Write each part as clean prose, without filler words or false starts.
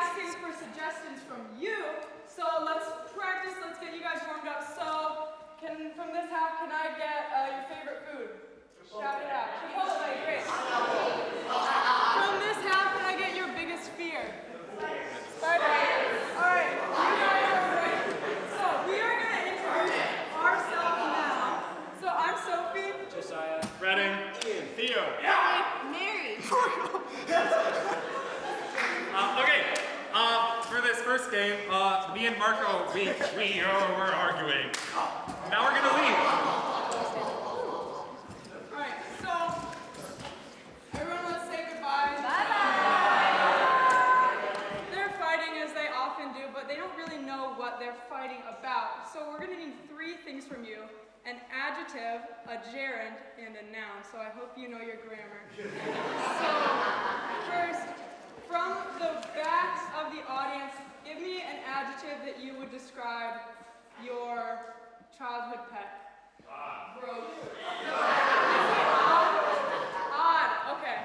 asking for suggestions from you. So let's practice. Let's get you guys warmed up. So, from this half, can I get your favorite food? Shout it out. Chipotle, great. From this half, can I get your biggest fear? Spiders. All right, you guys are ready. So we are going to introduce ourselves now. So I'm Sophie. Josiah. Brennan. Ian. Theo. Mary. Okay. For this first game, me and Marco, we're arguing. Now we're gonna leave. All right, so everyone, let's say goodbye. Bye-bye. They're fighting as they often do, but they don't really know what they're fighting about. So we're gonna need 3 things from you: an adjective, a gerund, and a noun. So I hope you know your grammar. So first, from the backs of the audience, give me an adjective that you would describe your childhood pet. Gross. Odd. Okay.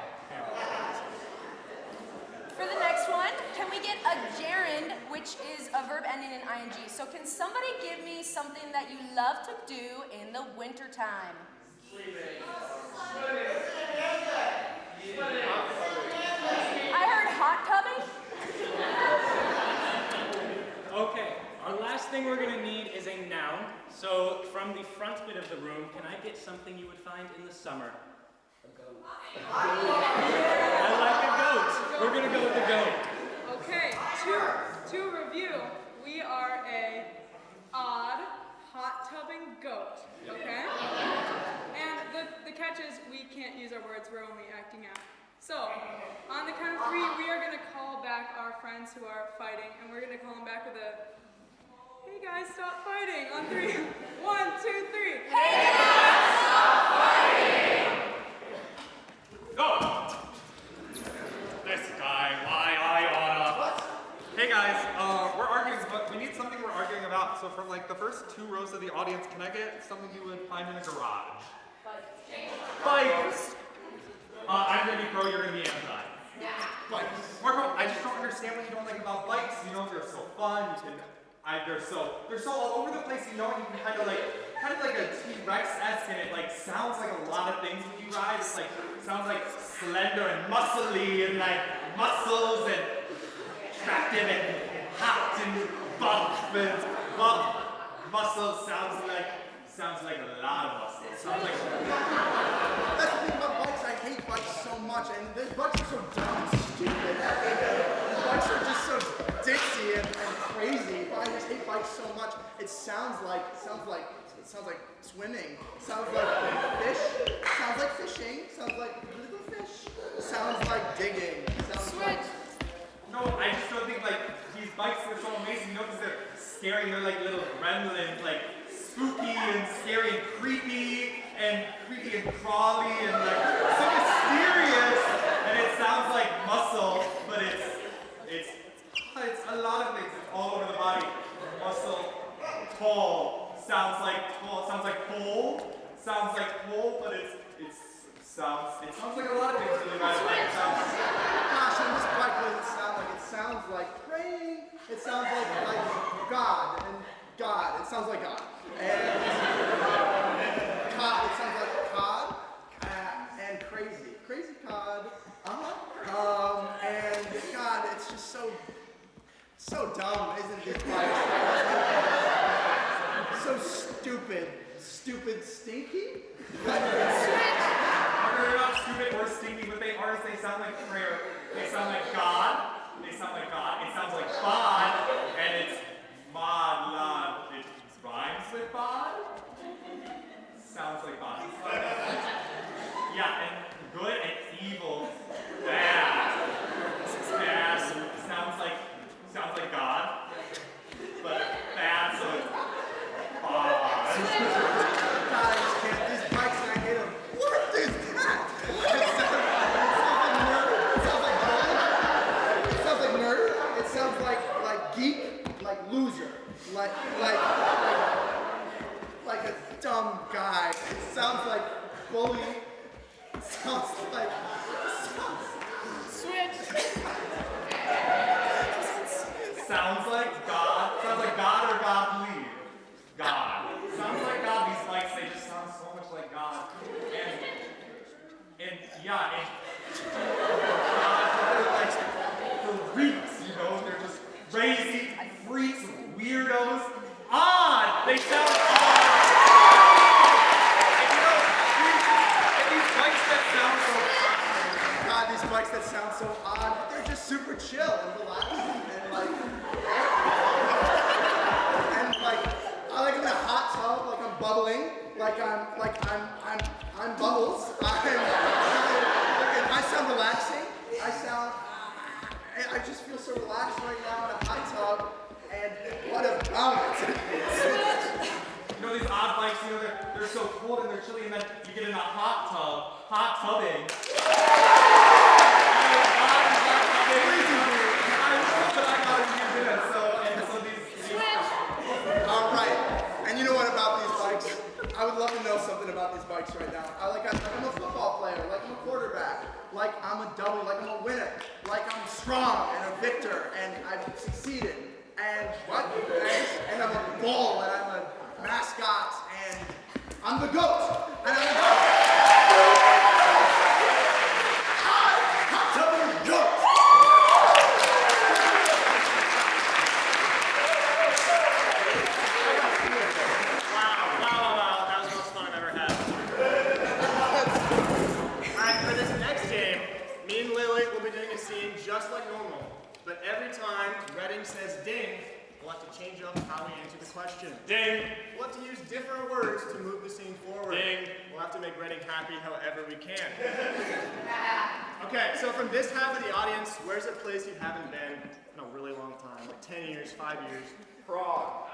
For the next one, can we get a gerund, which is a verb ending in ing? So can somebody give me something that you love to do in the wintertime? I heard hot tubbing. Okay, our last thing we're gonna need is a noun. So from the front bit of the room, can I get something you would find in the summer? A goat. I like a goat. We're gonna go with the goat. Okay. To review, we are a odd hot tubbing goat. Okay. And the catch is we can't use our words. We're only acting out. So, on the count of 3, we are going to call back our friends who are fighting, and we're going to call them back with a, hey guys, stop fighting, on 3. 1, 2, 3. Hey guys, stop fighting! Go! This guy, why I oughta. Hey guys, we're arguing, but we need something we're arguing about. So from like the first 2 rows of the audience, can I get something you would find in a garage? Bikes! I'm gonna be pro, you're gonna be anti. Bikes. Marco, I just don't understand what you don't like about bikes. You know, they're so fun. They're so all over the place. You know, you can kind of like a T-Rex-esque, and it like sounds like a lot of things when you ride. It's like sounds like slender and muscly and like muscles and attractive and hot and buff and muscles sounds like a lot of muscles. Sounds like. That's the thing about bikes. I hate bikes so much, and the bikes are so dumb and stupid. The bikes are just so ditzy and crazy. I just hate bikes so much. It sounds like swimming. Sounds like fish. Sounds like fishing. Sounds like little fish. Sounds like digging. Switch. No, I just don't think like these bikes are so amazing. You know, because they're scary. They're like little gremlins, like spooky and scary and creepy and crawly and like so mysterious. And it sounds like muscle, but it's a lot of things. It's all over the body. Muscle, tall. Sounds like pole. Sounds like pole, but it sounds like a lot of things really bad. Gosh, and this bike doesn't sound like it. Sounds like praying. It sounds like God and God. It sounds like God. And cod. It sounds like cod and crazy cod. And God, it's just so dumb, isn't this bike? So stupid, stinky. They're not stupid or stinky, but they are. They sound like prayer. They sound like God. It sounds like bod, and it's mod, lod. It rhymes with bod. Sounds like bod. Yeah, and good and evil. Bad. Sounds like God. But bad, so it's bod. Guys, these bikes and I hate them. What is that? It sounds like nerd. It sounds like geek, like loser, like a dumb guy. It sounds like bully. It sounds like Switch. sounds like God. Sounds like God or godly. God. Sounds like God. These bikes, they just sound so much like God. And yeah, they're like freaks, you know? They're just crazy freaks, weirdos. Odd! They sound odd! And you know, these bikes that sound so odd. God, these bikes that sound so odd, but they're just super chill and relaxing and like I like them in a hot tub, like I'm bubbling, I'm bubbles. I sound relaxing. I just feel so relaxed right now in a hot tub, and what a balance. You know, these odd bikes, you know, they're so cold and they're chilly, and then you get in a hot tubbing. All right, and you know what about these bikes? I would love to know something about these bikes right now. I'm a football player, like I'm a quarterback, like I'm a W, like I'm a winner, like I'm strong and a victor, and I've succeeded, and and I'm a bull, and I'm a mascot, and I'm the GOAT, and I'm the GOAT. Just like normal, but every time Redding says ding, we'll have to change up how we answer the question. Ding. We'll have to use different words to move the scene forward. Ding. We'll have to make Redding happy however we can. Okay, so from this half of the audience, where's a place you haven't been in a really long time? Like 10 years, 5 years? Prague.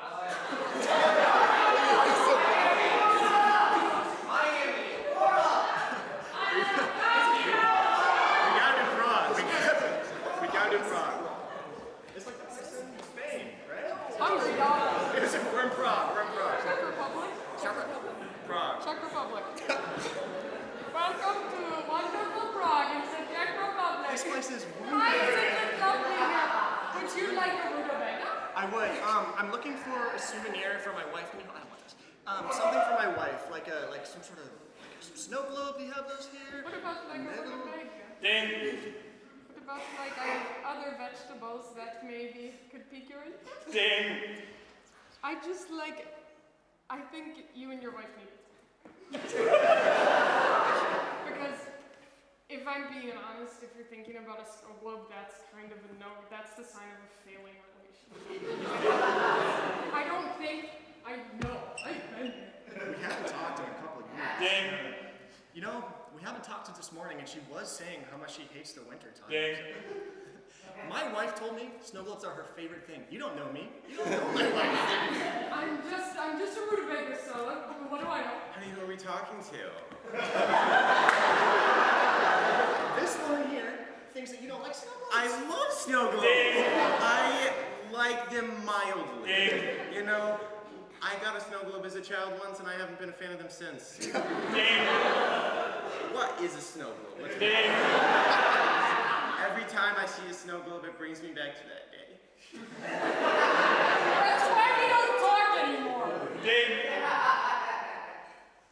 Prague. It's like that's in Spain, right? Hungry dog. We're in Prague. Czech Republic. Prague. Czech Republic. Welcome to wonderful Prague. It's the Czech Republic. This place is Hi, isn't it lovely here? Would you like a rutabaga? I would. I'm looking for a souvenir for my wife. No, I don't want this. Something for my wife, like some sort of some snow globe. Do you have those here? What about like a rutabaga? Ding. What about like other vegetables that maybe could pique your interest? Ding. I think you and your wife need it. Because if I'm being honest, if you're thinking about a snow globe, that's kind of a no. That's the sign of a failing relationship. I don't think I know. I've been there. We haven't talked in a couple of years. Ding. You know, we haven't talked to this morning, and she was saying how much she hates the winter time. Ding. My wife told me snow globes are her favorite thing. You don't know me. You don't know my wife. I'm just a rutabaga, so what do I know? Honey, who are we talking to? This one here thinks that you don't like snow globes. I love snow globes. Ding. I like them mildly. Ding. You know, I got a snow globe as a child once, and I haven't been a fan of them since. Ding. What is a snow globe? Let's be Ding. Every time I see a snow globe, it brings me back to that day. That's why we don't talk anymore. Ding.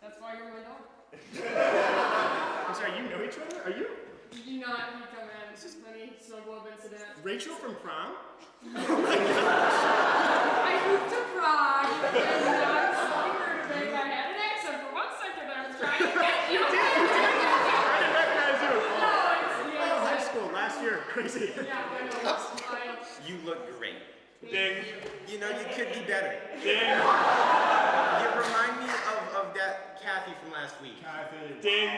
That's why you're my dog. I'm sorry, you know each other? Are you Did you not come in any snow globe incident? Rachel from prom? I moved to Prague, and now I'm studying rutabaga. I had an accent for 1 second. I was trying to get you. I didn't recognize you. No, it's Oh, high school, last year. Crazy. Yeah, I know. It's fine. You look great. Ding. You know, you could be better. Ding. You remind me of that Kathy from last week. Ding.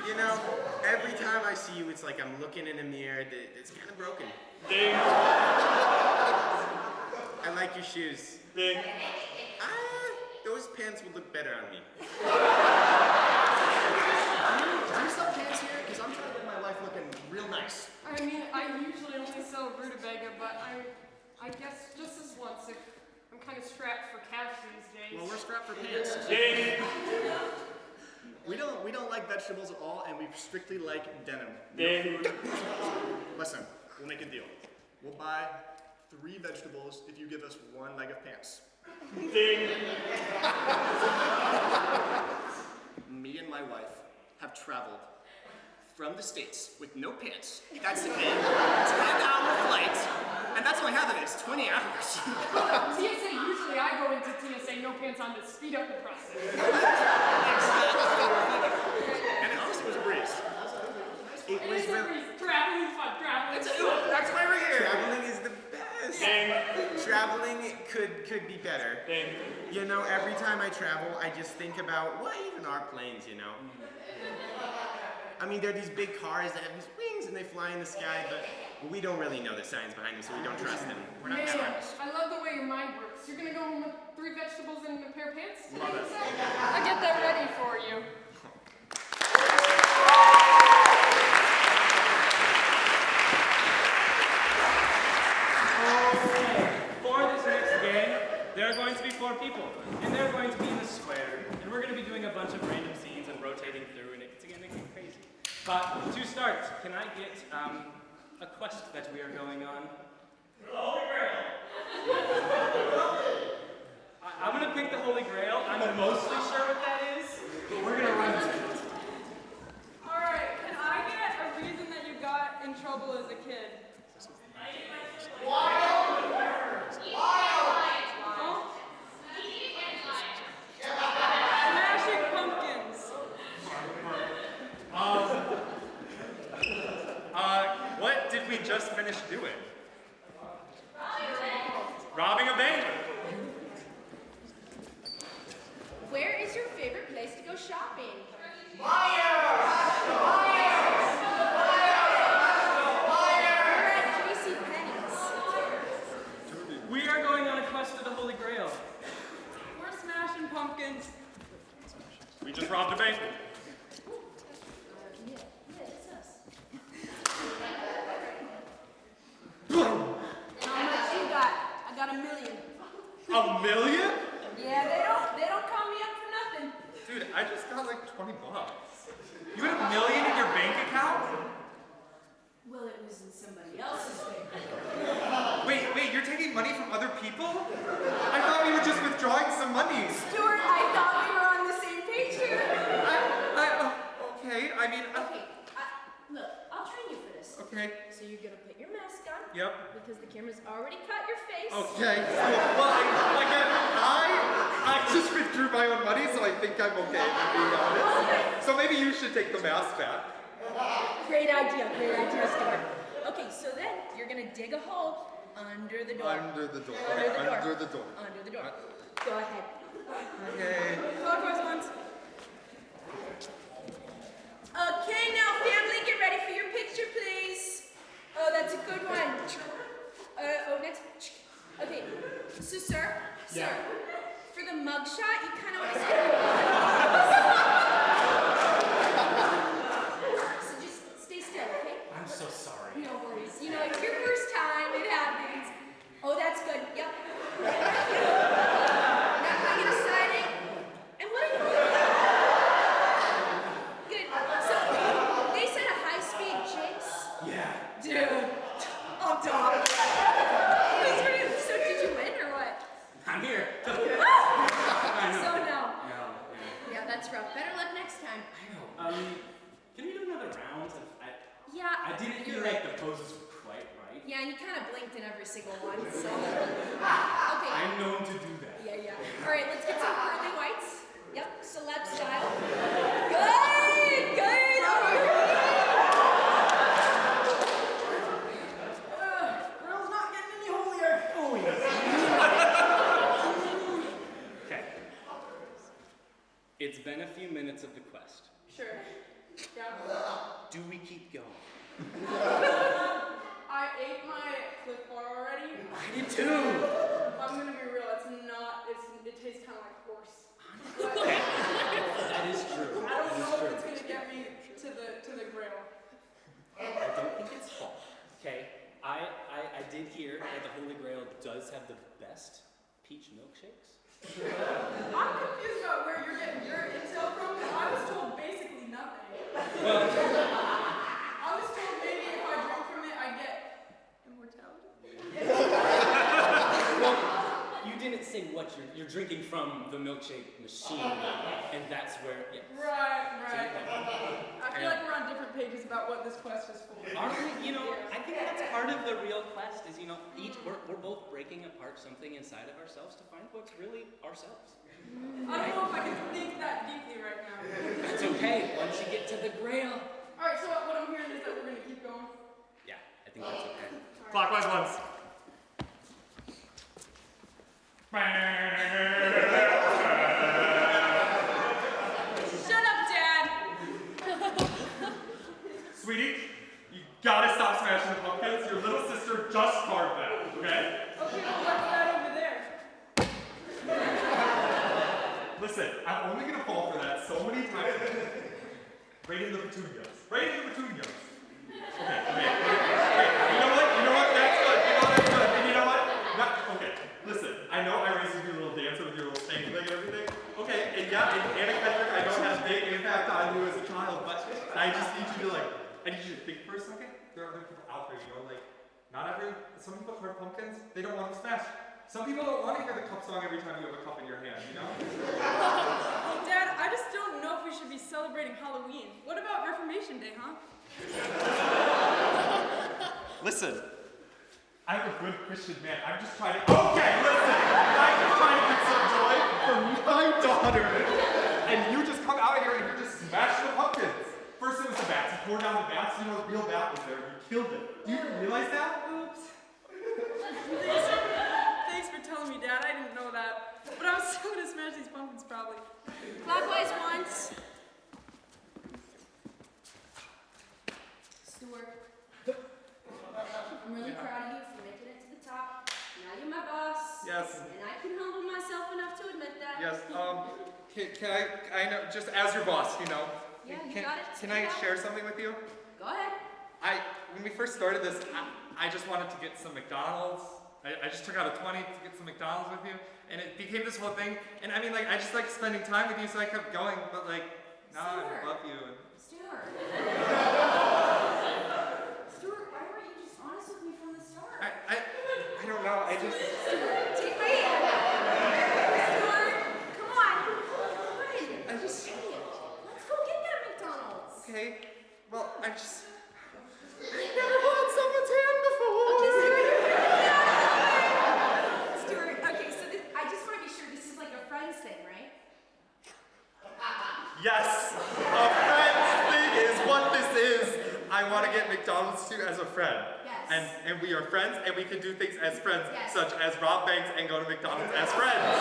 You know, every time I see you, it's like I'm looking in a mirror that's kind of broken. Ding. I like your shoes. Ding. Those pants would look better on me. Do you sell pants here? Because I'm trying to get my wife looking real nice. I mean, I usually only sell rutabaga, but I guess just this once, if I'm kind of strapped for cash these days. Well, we're strapped for pants. Ding. We don't like vegetables at all, and we strictly like denim. Ding. Listen, we'll make a deal. We'll buy 3 vegetables if you give us 1 leg of pants. Ding. Me and my wife have traveled from the States with no pants. That's a 10-hour flight, and that's only half of it. It's 20 hours. TSA, usually I go into TSA no pants on to speed up the process. And honestly, it was a breeze. It was really. Traveling's fun, traveling's fun. That's why we're here. Traveling is the best. Ding. Traveling could be better. Ding. You know, every time I travel, I just think about why even are planes, you know? I mean, they're these big cars that have these wings and they fly in the sky, but we don't really know the science behind them, so we don't trust them. We're not Man, scientists. I love the way your mind works. You're gonna go home with 3 vegetables and a pair of pants? Love it. I'll get that ready for you. For this next game, there are going to be 4 people, and they're going to be in the square, and we're going to be doing a bunch of random scenes and rotating through, and it's going to get crazy. But to start, can I get a quest that we are going on? The Holy Grail. I'm going to pick the Holy Grail. I'm mostly sure what that is, but we're going to run to it. Alright, can I get a reason that you got in trouble as a kid? Smashing pumpkins. What did we just finish doing? Robbing a bank. Where is your favorite place to go shopping? We're at JCPenney's. We are going on a quest to the Holy Grail. We're smashing pumpkins. We just robbed a bank. How much you got? I got $1 million. $1 million? Yeah, they don't call me up for nothing. Dude, I just got like $20. You had $1 million in your bank account? Well, it was in somebody else's bank. Wait, you're taking money from other people? I thought we were just withdrawing some money. Stuart, I thought we were on the same page here. Okay, I mean, Okay, look, I'll train you for this. okay, So you're gonna put your mask on. yep. Because the camera's already caught your face. Okay, well, I just withdrew my own money, so I think I'm okay, if I'm being honest. So maybe you should take the mask back. Great idea, Stuart. Okay, so then you're gonna dig a hole under the door. Under the door. Under the door. Under the door. Under the door. Go ahead. Okay. Clockwise once. Okay, now family, get ready for your picture, please. Oh, that's a good one. Next. Okay, so sir, for the mug shot, you kind of want to So just stay still, okay? I'm so sorry. No worries. You know, it's your first time, it happens. Oh, that's good. Yep. Now can I get a sighting? And what are you doing? Good. So, they said a high-speed chase? Yeah. Dude, I'm done. So did you win or what? I'm here. So no. No. Yeah, that's rough. Better luck next time. I know. Can we do another round? Yeah. I didn't feel like the poses were quite right. Yeah, and you kind of blinked in every single one, so. Okay. I'm known to do that. Yeah. All right, let's get some pearly whites. Yep, celeb style. Good. All right. Girl's not getting any holier. Okay. It's been a few minutes of the quest. Sure. Yeah. Do we keep going? I ate my Cliff Bar already. I did too. I'm gonna be real, it tastes kind of like horse. But That is true. I don't know if it's gonna get me to the grail. I don't think it's false. Okay. I did hear that the Holy Grail does have the best peach milkshakes. I'm confused about where you're getting your intel from, because I was told basically nothing. Well, I was told maybe if I drink from it, I get immortality. missing what you're drinking from the milkshake machine, and that's where. Yeah. Right. I feel like we're on different pages about what this quest is for. Aren't we? I think that's part of the real quest. Is we're both breaking apart something inside of ourselves to find what's really ourselves. I don't know if I can think that deeply right now. It's okay. Once you get to the Grail. All right. So what I'm hearing is that we're gonna keep going. Yeah, I think that's okay. Clockwise once. Shut up, Dad. Sweetie, you gotta stop smashing the pumpkins. Your little sister just carved them, okay? Okay, well, what's that over there? Listen, I'm only gonna fall for that so many times. Right in the petunias. Right in the petunias. Okay. You know what? That's good. And you know what? Okay, listen, I know I raised you to do a little dancer with your little stank leg and everything. Okay, and yeah, and Anna Kendrick, I know it has a big impact on you as a child, but I just need you to I need you to think for a second. There are other people out there, some people carve pumpkins, they don't want them smashed. Some people don't want to hear the cup song every time you have a cup in your hand, Dad, I just don't know if we should be celebrating Halloween. What about Reformation Day, huh? Listen, I'm a good Christian man. I'm just trying to. Okay, listen! I'm just trying to get some joy from my daughter. And you just come out of here and you just smash the pumpkins. First it was the bats. You tore down the bats, the real bat was there. You killed it. Do you even realize that? Oops. Thanks for telling me, Dad. I didn't know that. But I was still gonna smash these pumpkins, probably. Clockwise once. Stuart, I'm really proud of you for making it to the top. Now you're my boss. Yes. And I can humble myself enough to admit that. Yes, can I know, just as your boss, Yeah, you got it. Can I share something with you? Go ahead. When we first started this, I just wanted to get some McDonald's. I just took out a 20 to get some McDonald's with you, and it became this whole thing. And I mean, I just like spending time with you, so I kept going. But now I love you. Stuart. Stuart, why weren't you just honest with me from the start? I don't know. Stuart, take my hand. Stuart, come on. Let's go get that McDonald's. Okay. Well, I never held someone's hand before. Okay, Stuart, okay, so I just want to be sure this is like a friends thing, right? Yes, a friends thing is what this is. I want to get McDonald's too as a friend. Yes. And we are friends, and we can do things as friends, Yes. such as rob banks and go to McDonald's as friends.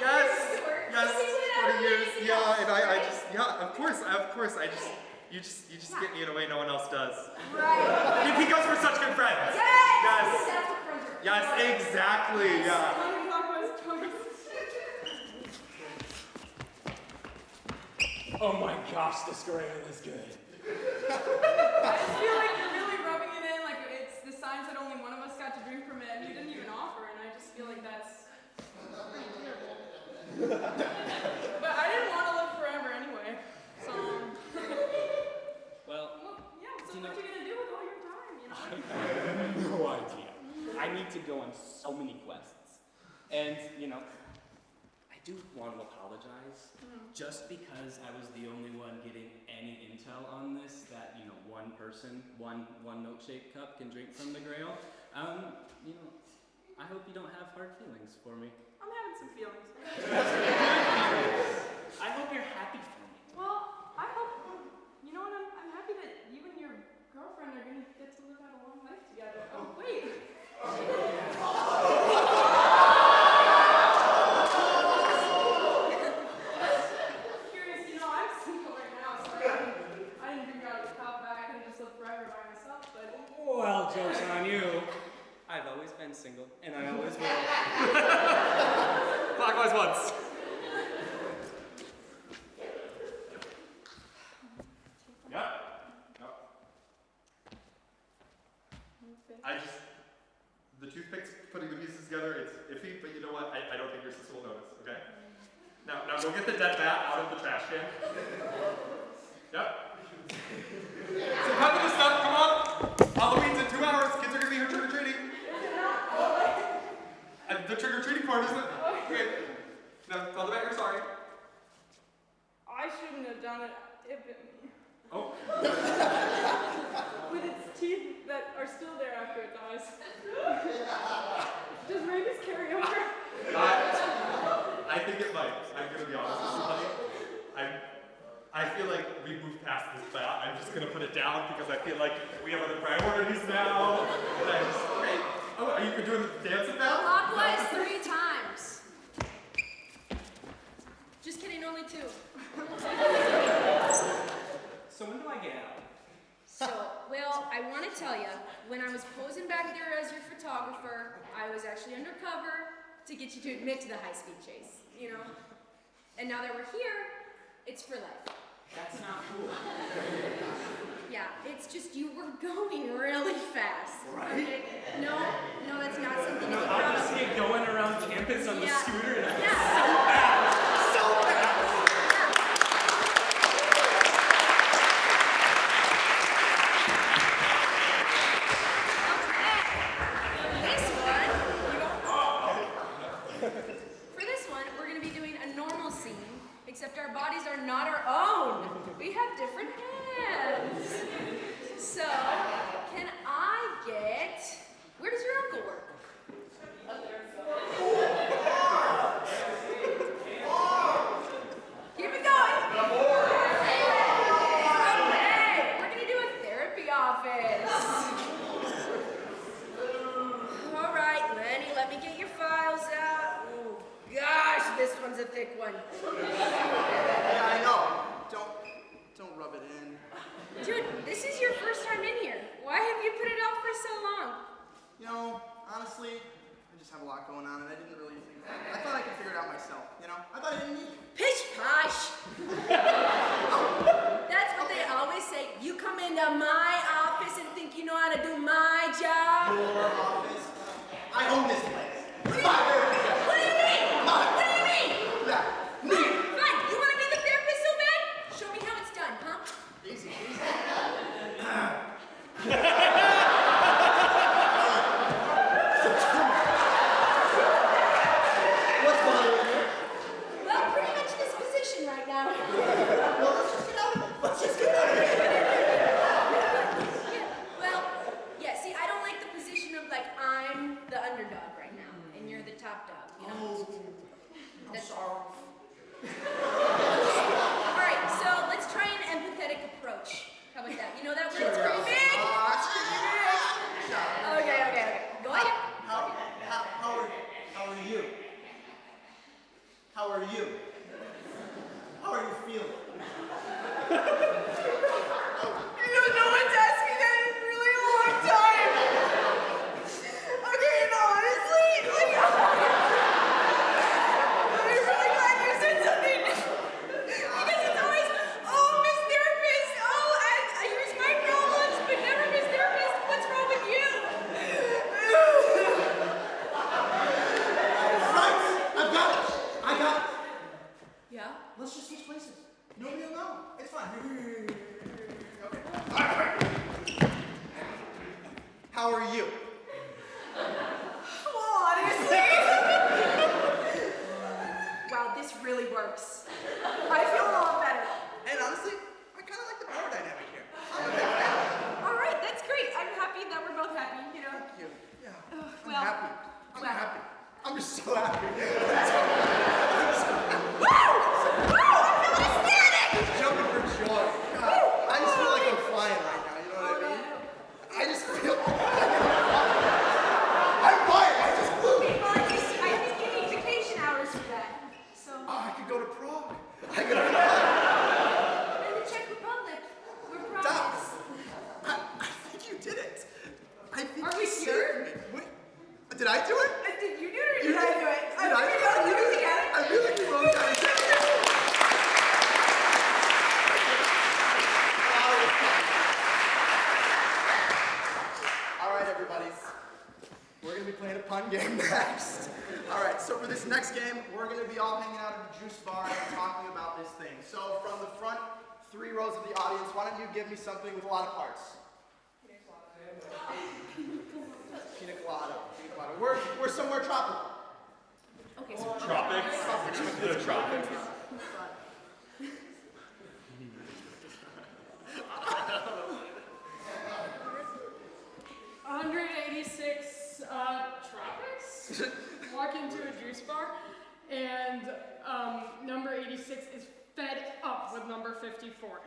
Yes, 20 years. Yeah, and of course. You just get me in a way no one else does. Right. Because we're such good friends. Yes. Yes. That's what friends are for. Yes, exactly. Yeah. Oh my gosh, this Grail is good. I just feel like you're really rubbing it in, like it's the signs that only one of us got to drink from it, and you didn't even offer, and I just feel like that's pretty terrible. But I didn't want to live forever anyway, so. Well, yeah. So what you gonna do with all your time? I have no idea. I need to go on so many quests, and I do want to apologize. Just because I was the only one getting any intel on this, that one person, one milkshake cup can drink from the Grail. I hope you don't have hard feelings for me. I'm having some feelings. I hope you're happy for me. Well, I hope. You know what? I'm happy that you and your girlfriend are gonna get to live out a long life together. Oh wait. Well, joke's on you. I've always been single, and I always will. Clockwise once. Yep. The toothpicks putting the pieces together, it's iffy, but you know what? I don't think your sister will notice, okay? Now go get the dead bat out of the trash can. Yep. So cut this stuff, come on! Halloween's in 2 hours, kids are gonna be here trick-or-treating. the trick-or-treating part, isn't it? Okay. Now, tell the vet you're sorry. I shouldn't have done it. It bit me. Oh. With its teeth that are still there after it dies. Does rabies carry over? I think it might. I'm gonna be honest with you, honey. I feel like we moved past this, but I'm just gonna put it down because I feel like we have other priorities now. And I just, okay. Oh, are you doing the dancing now? Clockwise 3 times. Just kidding, only 2. So when do I get out? So, well, I want to tell you, when I was posing back there as your photographer, I was actually undercover to get you to admit to the high-speed chase, you know? And now that we're here, it's for life. That's not cool. Yeah, it's just you were going really fast. Right? Okay? No, that's not something to be I'll proud just of. see it going around campus on the Yeah. scooter and Yeah. So fast! For this one, we're going to be doing a normal scene, except our bodies are not our own. We have different hands. So, can I get... Where does your uncle work? Keep it going. Okay, we're going to do a therapy office. All right, Lenny, let me get your files out. Oh, gosh, this one's a thick one. Yeah, I know. Don't rub it in. Dude, this is your first time in here. Why have you put it off for so long? You know, honestly, I just have a lot going on, and I didn't really think. I thought I could figure it out myself. You know, I thought I didn't need you. Pish posh. That's what they always say. You come into my office and think you know how to do my job. Your office. I own this place. What do you mean? Mine. What do you mean? Yeah. Fine. You want to be the therapist so bad? Show me how it's done, huh? Easy. What's bothering you? Well, pretty much this position right now. Well, let's just get out of here. Yeah, well, yeah, see, I don't like the position of like I'm the underdog right now, and you're the top dog, you know? I'm sorry. All right, so let's try an empathetic approach. How about that? You know that word? It's pretty big. Okay. Go ahead. How are you? How are you? How are you feeling? You know, no one's asked me that in a really long time. Okay, no, honestly, like, I'm really glad you said something. Because it's always, oh, Miss Therapist, oh, here's my problems, but never Miss Therapist, what's wrong with you? Right! I've got it! I got it! Yeah? Let's just switch places. Nobody will know. It's fine. Okay. How are you? Well, honestly. Wow, this really works. I feel a lot better. And honestly, I kind of like the power dynamic here. I'm a big fan. All right, that's great. I'm happy that we're both happy, you know? Thank you. Yeah. I'm well, happy. I'm well. happy. I'm just so happy. Woo! Woo! I feel ecstatic! Jumping for joy. God, I just feel like I'm flying right now. You know what I mean? I just feel. I'm flying. I just flew. Okay, well, I think you need vacation hours for that. So, Oh, I could go to Prague. I could fly. in the Czech Republic, we're proud. Doc, I think you did it. I think Are you we saved sure? me. Wait, did I do it? Did you do it or You did I do it? Did I do it? I feel like we both got it. All right, everybody. We're going to be playing a pun game next. All right, so for this next game, we're going to be all hanging out at the juice bar and talking about this thing. So from the front 3 rows of the audience, why don't you give me something with a lot of parts? Pina colada. Pina colada. We're somewhere tropical. the tropics. 186 tropics walk into a juice bar, and number 86 is fed up with number 54.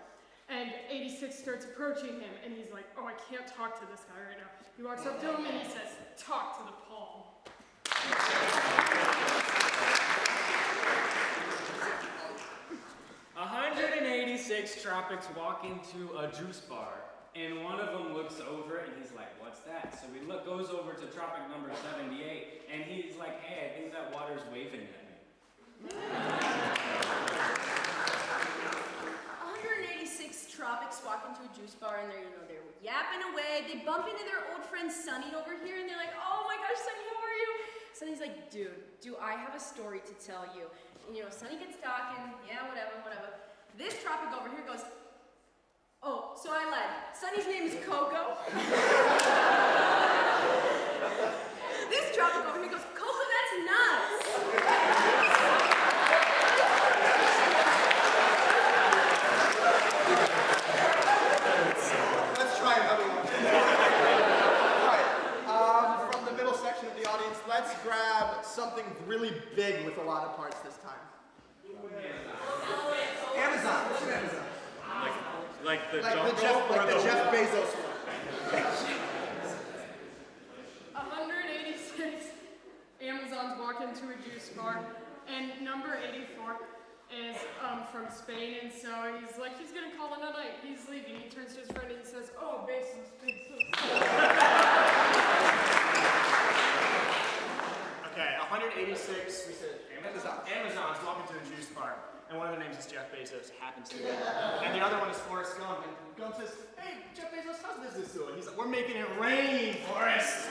And 86 starts approaching him, and he's like, oh, I can't talk to this guy right now. He walks up to him and he says, talk to the palm. 186 tropics walk into a juice bar, and one of them looks over and he's like, what's that? So he goes over to tropic number 78, and he's like, hey, I think that water's waving at me. 186 tropics walk into a juice bar, and they're yapping away. They bump into their old friend Sunny over here, and they're like, oh my gosh, Sunny, how are you? Sunny's like, dude, do I have a story to tell you? And Sunny gets talking, yeah, whatever. This tropic over here goes, oh, so I lied. Sunny's name is Coco. This tropic over here goes, Coco, that's nuts. Let's try another one. All right. From the middle section of the audience, let's grab something really big with a lot of parts this time. Amazon. What's an Amazon? Like the Like jungle the Jeff, or like the the Jeff Bezos one. 186 Amazons walk into a juice bar, and number 84 is from Spain, and so he's like, he's gonna call it a night. He's leaving. He turns to his friend and he says, oh, Bezos. Okay, 186, we said Amazons walk into a juice bar, and one of their names is Jeff Bezos, happens to be. And the other one is Forrest Gump, and Gump says, hey, Jeff Bezos, how's business doing? He's like, we're making it rain, Forrest.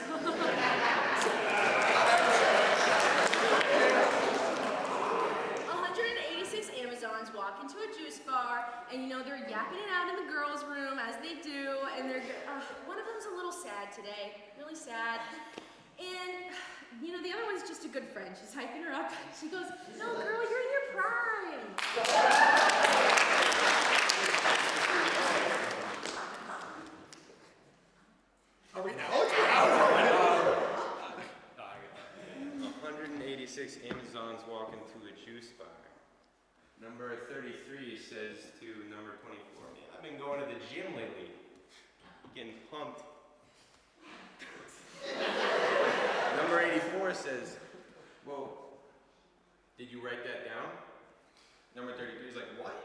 186 Amazons walk into a juice bar, and they're yapping it out in the girls' room as they do, and one of them's a little sad today, really sad. And the other one's just a good friend. She's hyping her up. She goes, no, girl, you're in your prime. Are we now? 186 Amazons walk into a juice bar. Number 33 says to number 24, man, I've been going to the gym lately. Getting pumped. Number 84 says, whoa, did you write that down? Number 33 is like, what?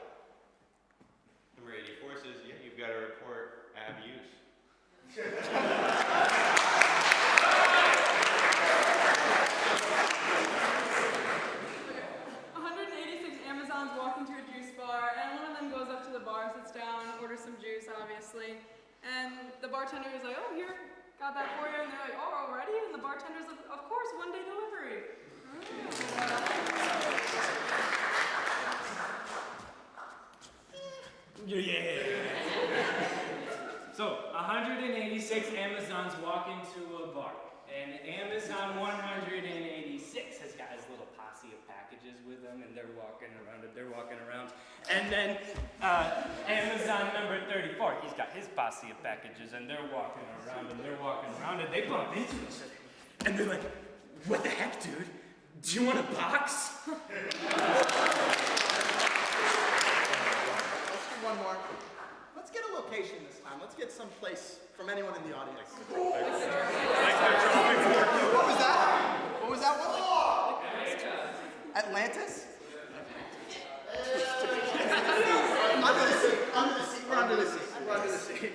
Number 84 says, yeah, you've got to report abuse. 186 Amazons walk into a juice bar, and one of them goes up to the bar, sits down, orders some juice, obviously. And the bartender is like, oh, here, got that for you. And they're like, oh, already? And the bartender's like, of course, one-day delivery. Yeah. So, 186 Amazons walk into a bar, and Amazon 186 has got his little posse of packages with him, and they're walking around. And then Amazon number 34, he's got his posse of packages, and they're walking around, and they bump into each other. And they're like, what the heck, dude? Do you want a box? One more. Let's get a location this time. Let's get some place from anyone in the audience. What was that? What was that one? Atlantis? Under the sea. Under the sea. We're under the sea. We're under the sea.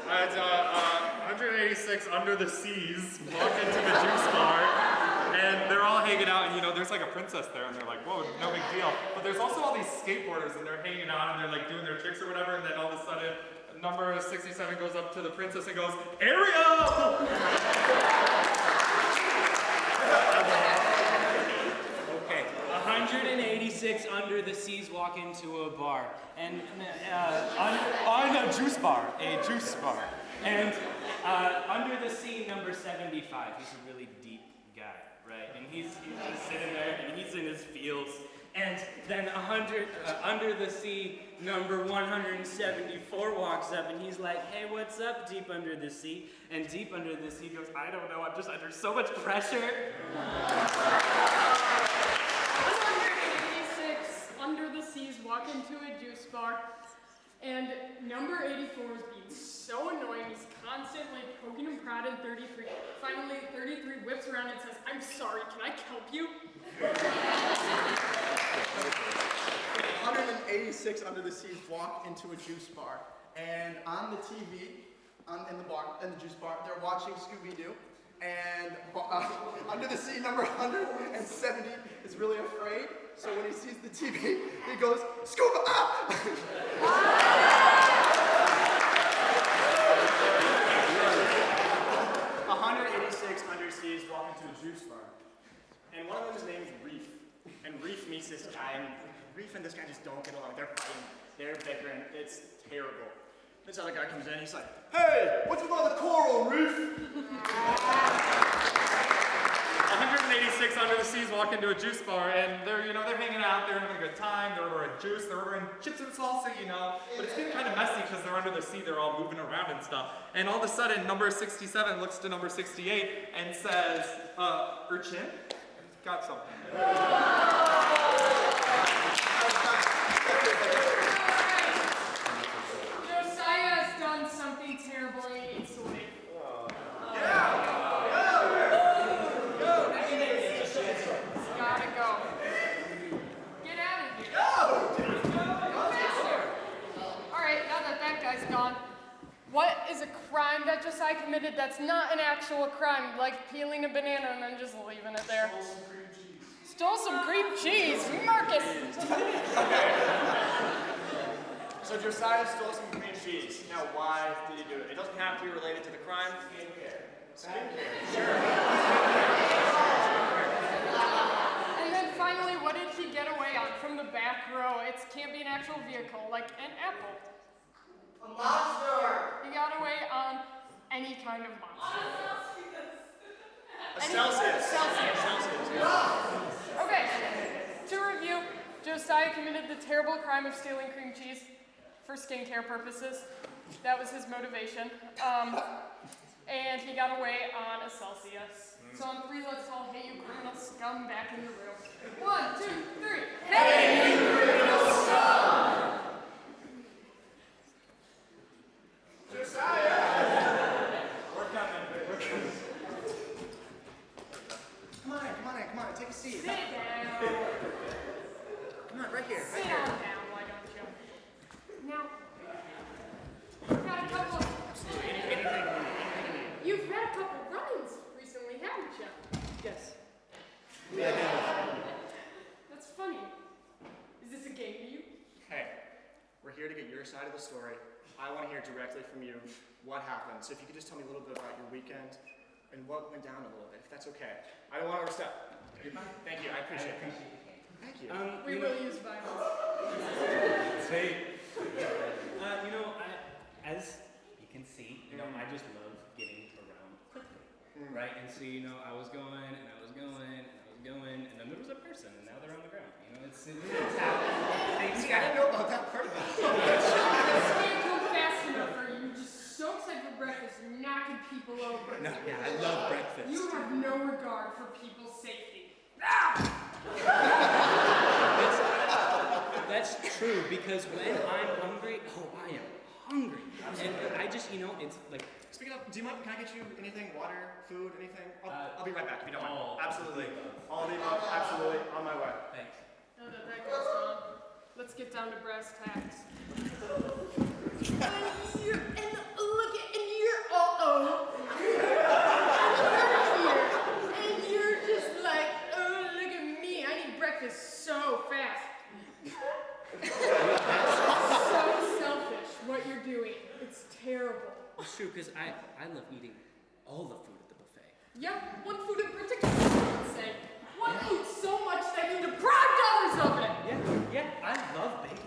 It's 186 under the seas walk into the juice bar, and they're all hanging out, and there's like a princess there, and they're like, whoa, no big deal. But there's also all these skateboarders, and they're hanging out, and they're like doing their tricks or whatever, and then all of a sudden, number 67 goes up to the princess and goes, Ariel! Okay, 186 under the seas walk into a bar, and on a juice bar, and under the sea, number 75. He's a really deep guy, right? And he's just sitting there, and he's in his feels. And then under the sea, number 174 walks up, and he's like, hey, what's up, deep under the sea? And deep under the sea goes, I don't know, I'm just under so much pressure. 186 under the seas walk into a juice bar, and number 84 is being so annoying, he's constantly poking and prodding 33. Finally, 33 whips around and says, I'm sorry, can I help you? 186 under the seas walk into a juice bar, and on the TV, in the juice bar, they're watching Scooby-Doo, and under the sea, number 170 is really afraid. So when he sees the TV, he goes, Scuba! Ah! 186 underseas walk into a juice bar. And one of them is named Reef. And Reef meets this guy, and Reef and this guy just don't get along. They're fighting, they're bickering, it's terrible. This other guy comes in, he's like, hey, what's with all the coral, Reef? 186 under the seas walk into a juice bar, and they're hanging out, they're having a good time, they're ordering juice, they're ordering chips and salsa, but it's getting kind of messy because they're under the sea, they're all moving around and stuff. And all of a sudden, number 67 looks to number 68 and says, Urchin, got something. Josiah has done something terrible and he needs to leave. Gotta go. Get out of here. Go faster. Alright, now that that guy's gone, what is a crime that Josiah committed that's not an actual crime, like peeling a banana and then just leaving it there? Stole some cream cheese. Marcus! So Josiah stole some cream cheese. Now, why did he do it? It doesn't have to be related to the crime. Skincare. Sure. And then finally, what did he get away on from the back row? It can't be an actual vehicle, like an apple. A monster! He got away on any kind of monster. A Celsius. Okay, to review, Josiah committed the terrible crime of stealing cream cheese for skincare purposes. That was his motivation. And he got away on a Celsius. So on 3, let's all hey you criminal scum back in the room. 1, 2, 3. Hey you criminal scum! Josiah! We're coming. Come on, take a seat. Sit down. Come on, right here. Sit down, why don't you? Now, you've had a couple run-ins recently, haven't you? Yes. That's funny. Is this a game to you? Hey, we're here to get your side of the story. I want to hear directly from you what happened. So if you could just tell me a little bit about your weekend and what went down a little bit, if that's okay. I don't want to overstep. Thank you, I appreciate it. Thank you. We will use violence. As you can see, I just love getting around quickly, right? And so, I was going, and I was going, and I was going, and then there was a person, and now they're on the ground. It's how things I didn't know about that part of it. I can't come fast enough for you. Just so excited for breakfast, knocking people over. No, yeah, I love breakfast. You have no regard for people's safety. That's true, because when I'm hungry, I am hungry. And I just, it's like... Speaking of, do you mind, can I get you anything? Water, food, anything? I'll be right back if you don't mind. Absolutely. All of the above, absolutely. On my way. Thanks. Now that that guy's gone, let's get down to brass tacks. And you're just like, oh, look at me. I need breakfast so fast. So selfish what you're doing. It's terrible. It's true, because I love eating all the food at the buffet. Yeah, one food in particular, I would say. One food so much that you deprive others of it. Yeah, I love bacon.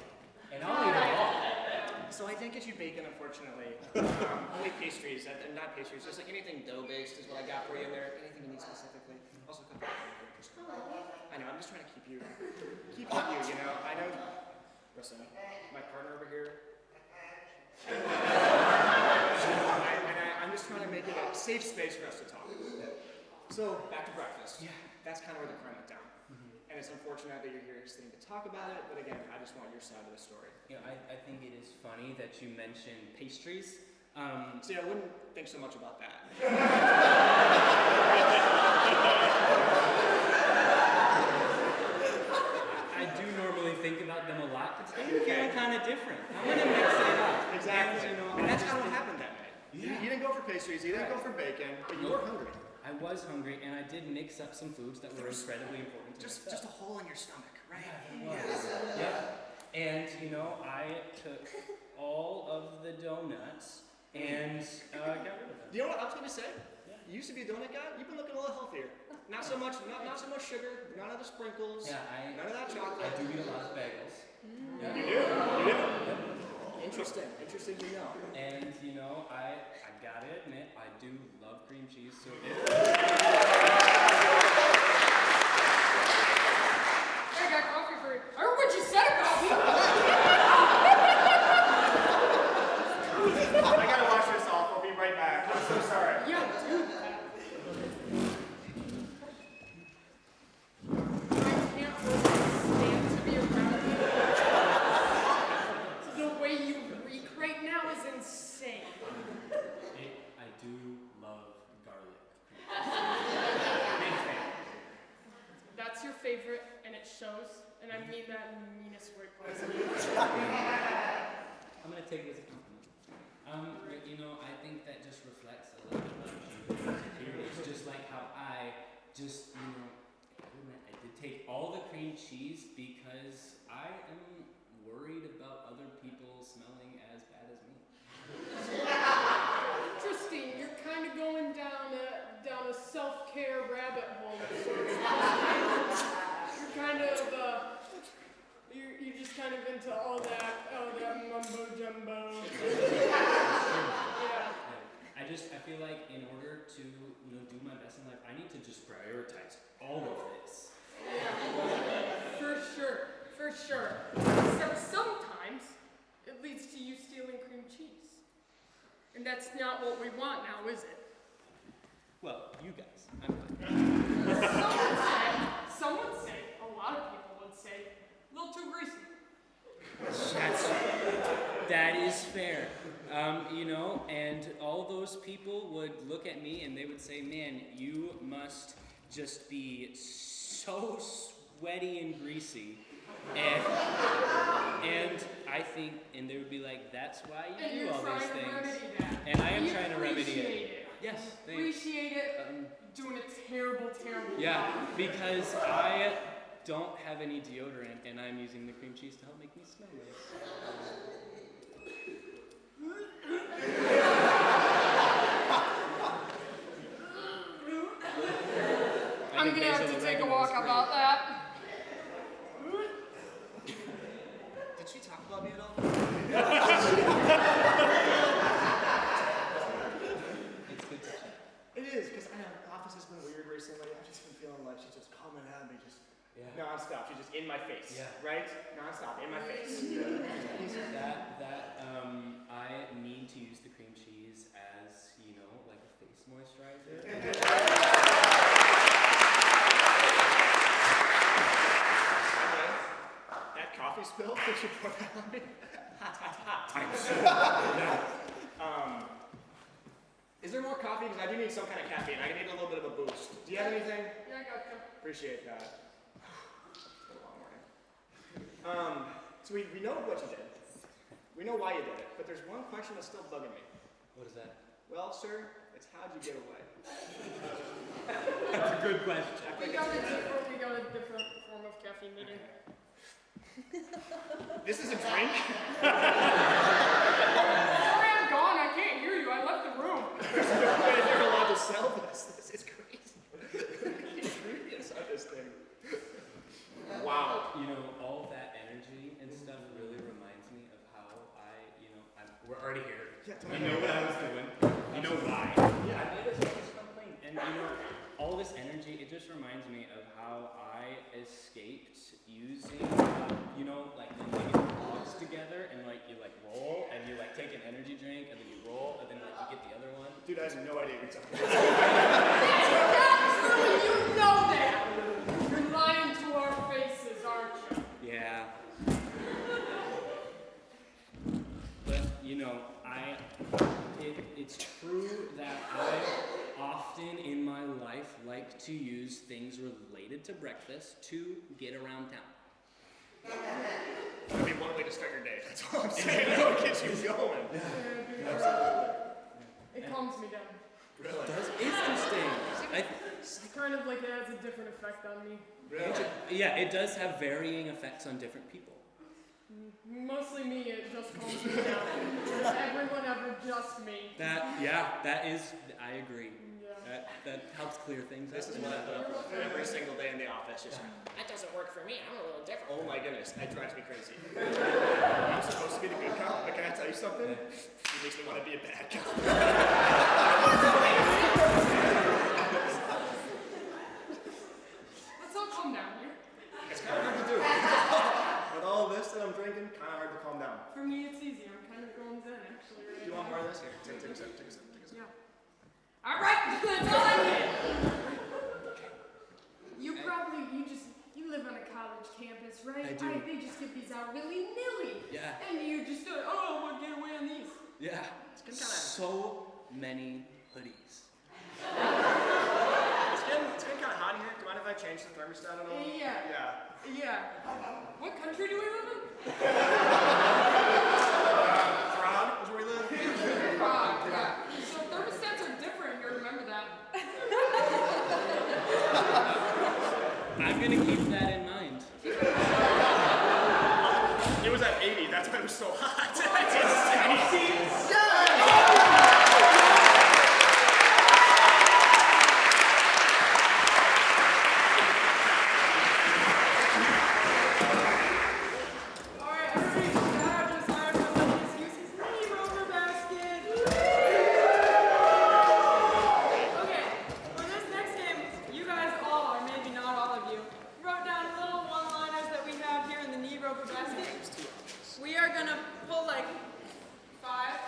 And I'll eat it all. So I didn't get you bacon, unfortunately. Only pastries, and not pastries, just like anything dough-based is what I got for you in there. Anything you need specifically. Also, I'm just trying to keep you, you know. I know, listen, my partner over here, I'm just trying to make it a safe space for us to talk. So, back to breakfast. Yeah. That's kind of where the crime went down. And it's unfortunate that you're here sitting to talk about it, but again, I just want your side of the story. You know, I think it is funny that you mentioned pastries. See, I wouldn't think so much about that. I do normally think about them a lot, but today I'm feeling kind of different. I'm going to mix it up. Exactly. And, you know, and that's kind of what happened that night. Yeah. You didn't go for pastries, you didn't go for bacon, but you were hungry. I was hungry, and I did mix up some foods that were incredibly important to Just myself. a hole in your stomach, right? Yeah. And, you know, I took all of the donuts and got rid of them. Do you know what I was going to say? You used to be a donut guy. You've been looking a little healthier. Not so much sugar. None of the sprinkles. Yeah, none of that chocolate. I do eat a lot of bagels. Yeah. You do. Interesting to know. And you know, I gotta admit, I do love cream cheese. So if I got coffee for you. I heard what you said about me. I gotta wash this off. I'll be right back. I'm so sorry. Yeah, dude. I can't stand to be around you. The way you reek right now is insane. I do love garlic. Big fan. That's your favorite, and it shows. And I mean that in the meanest way possible. I'm gonna take it as a compliment. But, you know, I think that just reflects a little bit of insecurity. It's just like how I just, you know, I did take all the cream cheese because I am worried about other people smelling as bad as me. Interesting. You're kind of going down a self-care rabbit hole. You're kind of you're just kind of into all that mumbo jumbo. Yeah. I feel like in order to, you know, do my best in life, I need to just prioritize all of this. For sure. Except sometimes it leads to you stealing cream cheese. And that's not what we want now, is it? Well, you guys, I'm fine. Some would say, a lot of people would say, a little too greasy. That is fair. You know, and all those people would look at me and they would say, man, you must just be so sweaty and greasy. And I think, and they would be like, that's why you do all these things. And I am trying to remedy it. Yes, thanks. Appreciate it. Doing a terrible job. Yeah, because I don't have any deodorant and I'm using the cream cheese to help make me smell nice. I'm gonna have to take a walk about that. Did she talk about me at all? It's good to chat. It is, because I know the office has been weird recently. I've just been feeling like she's just coming at me, just nonstop. She's just in my face, right? Nonstop, in my face. I need to use the cream cheese as, you know, like a face moisturizer. That coffee spill, did you pour that on me? Hot. Is there more coffee? Because I do need some kind of caffeine. I need a little bit of a boost. Do you have anything? Yeah, I got you. Appreciate that. It's been a long morning. So we know what you did. We know why you did it. But there's one question that's still bugging me. What is that? Well, sir, it's how'd you get away? That's a good question. We got a different form of caffeine meeting. This is a drink? Sorry, I'm gone. I can't hear you. I left the room. There's no way they're allowed to sell this. This is crazy. The ingredients on this thing. Wow. You know, all that energy and stuff really reminds me of how we're already here. Yeah, You know what I was doing. You know why. I made a service complaint. And, you know, all this energy, it just reminds me of how I escaped using, you know, like when you get logs together and like you like roll and you like take an energy drink and then you roll and then like you get the other one. Dude, I have no idea what you're talking about. That's true, you know that. You're lying to our faces, aren't you? Yeah. But you know, it's true that I often in my life like to use things related to breakfast to get around town. I mean, one way to start your day. That's all I'm saying. That'll get you going. It calms me down. Really? That's interesting. It's kind of like it has a different effect on me. Really? Yeah, it does have varying effects on different people. Mostly me, it just calms me down. Everyone ever just me. That is, I agree. Yeah. That helps clear things This up. is what I put up with every single day in the office. Just, that doesn't work for me. I'm a little different. Oh my goodness, that drives me crazy. I'm supposed to be the good cop, but can I tell you something? It makes me want to be a bad cop. Let's all calm down here. It's kind of hard to do. With all this that I'm drinking, kind of hard to calm down. For me, it's easy. I'm kind of going zen, actually. Right Do you want now. more of this? Here, take a sip, take a sip, take a sip. Yeah. All right, that's all I need. You live on a college campus, right? I do. They just give these out willy-nilly. Yeah. And you just do it. Oh, we'll get away on these. Yeah. So many hoodies. It's getting kind of hot in here. Do you mind if I change the thermostat at all? Yeah. Yeah. Yeah. What country do we live in? Prague is where we live. Yeah. So thermostats are different. You remember that. I'm gonna keep that in mind. It was at 80. That's why it was so hot. That's insane. Alright, everybody just gather to the side for the excuses. Knee roller basket. Okay, for this next game, you guys all, or maybe not all of you, wrote down little one-liners that we have here in the knee roller basket. We are gonna pull like 5.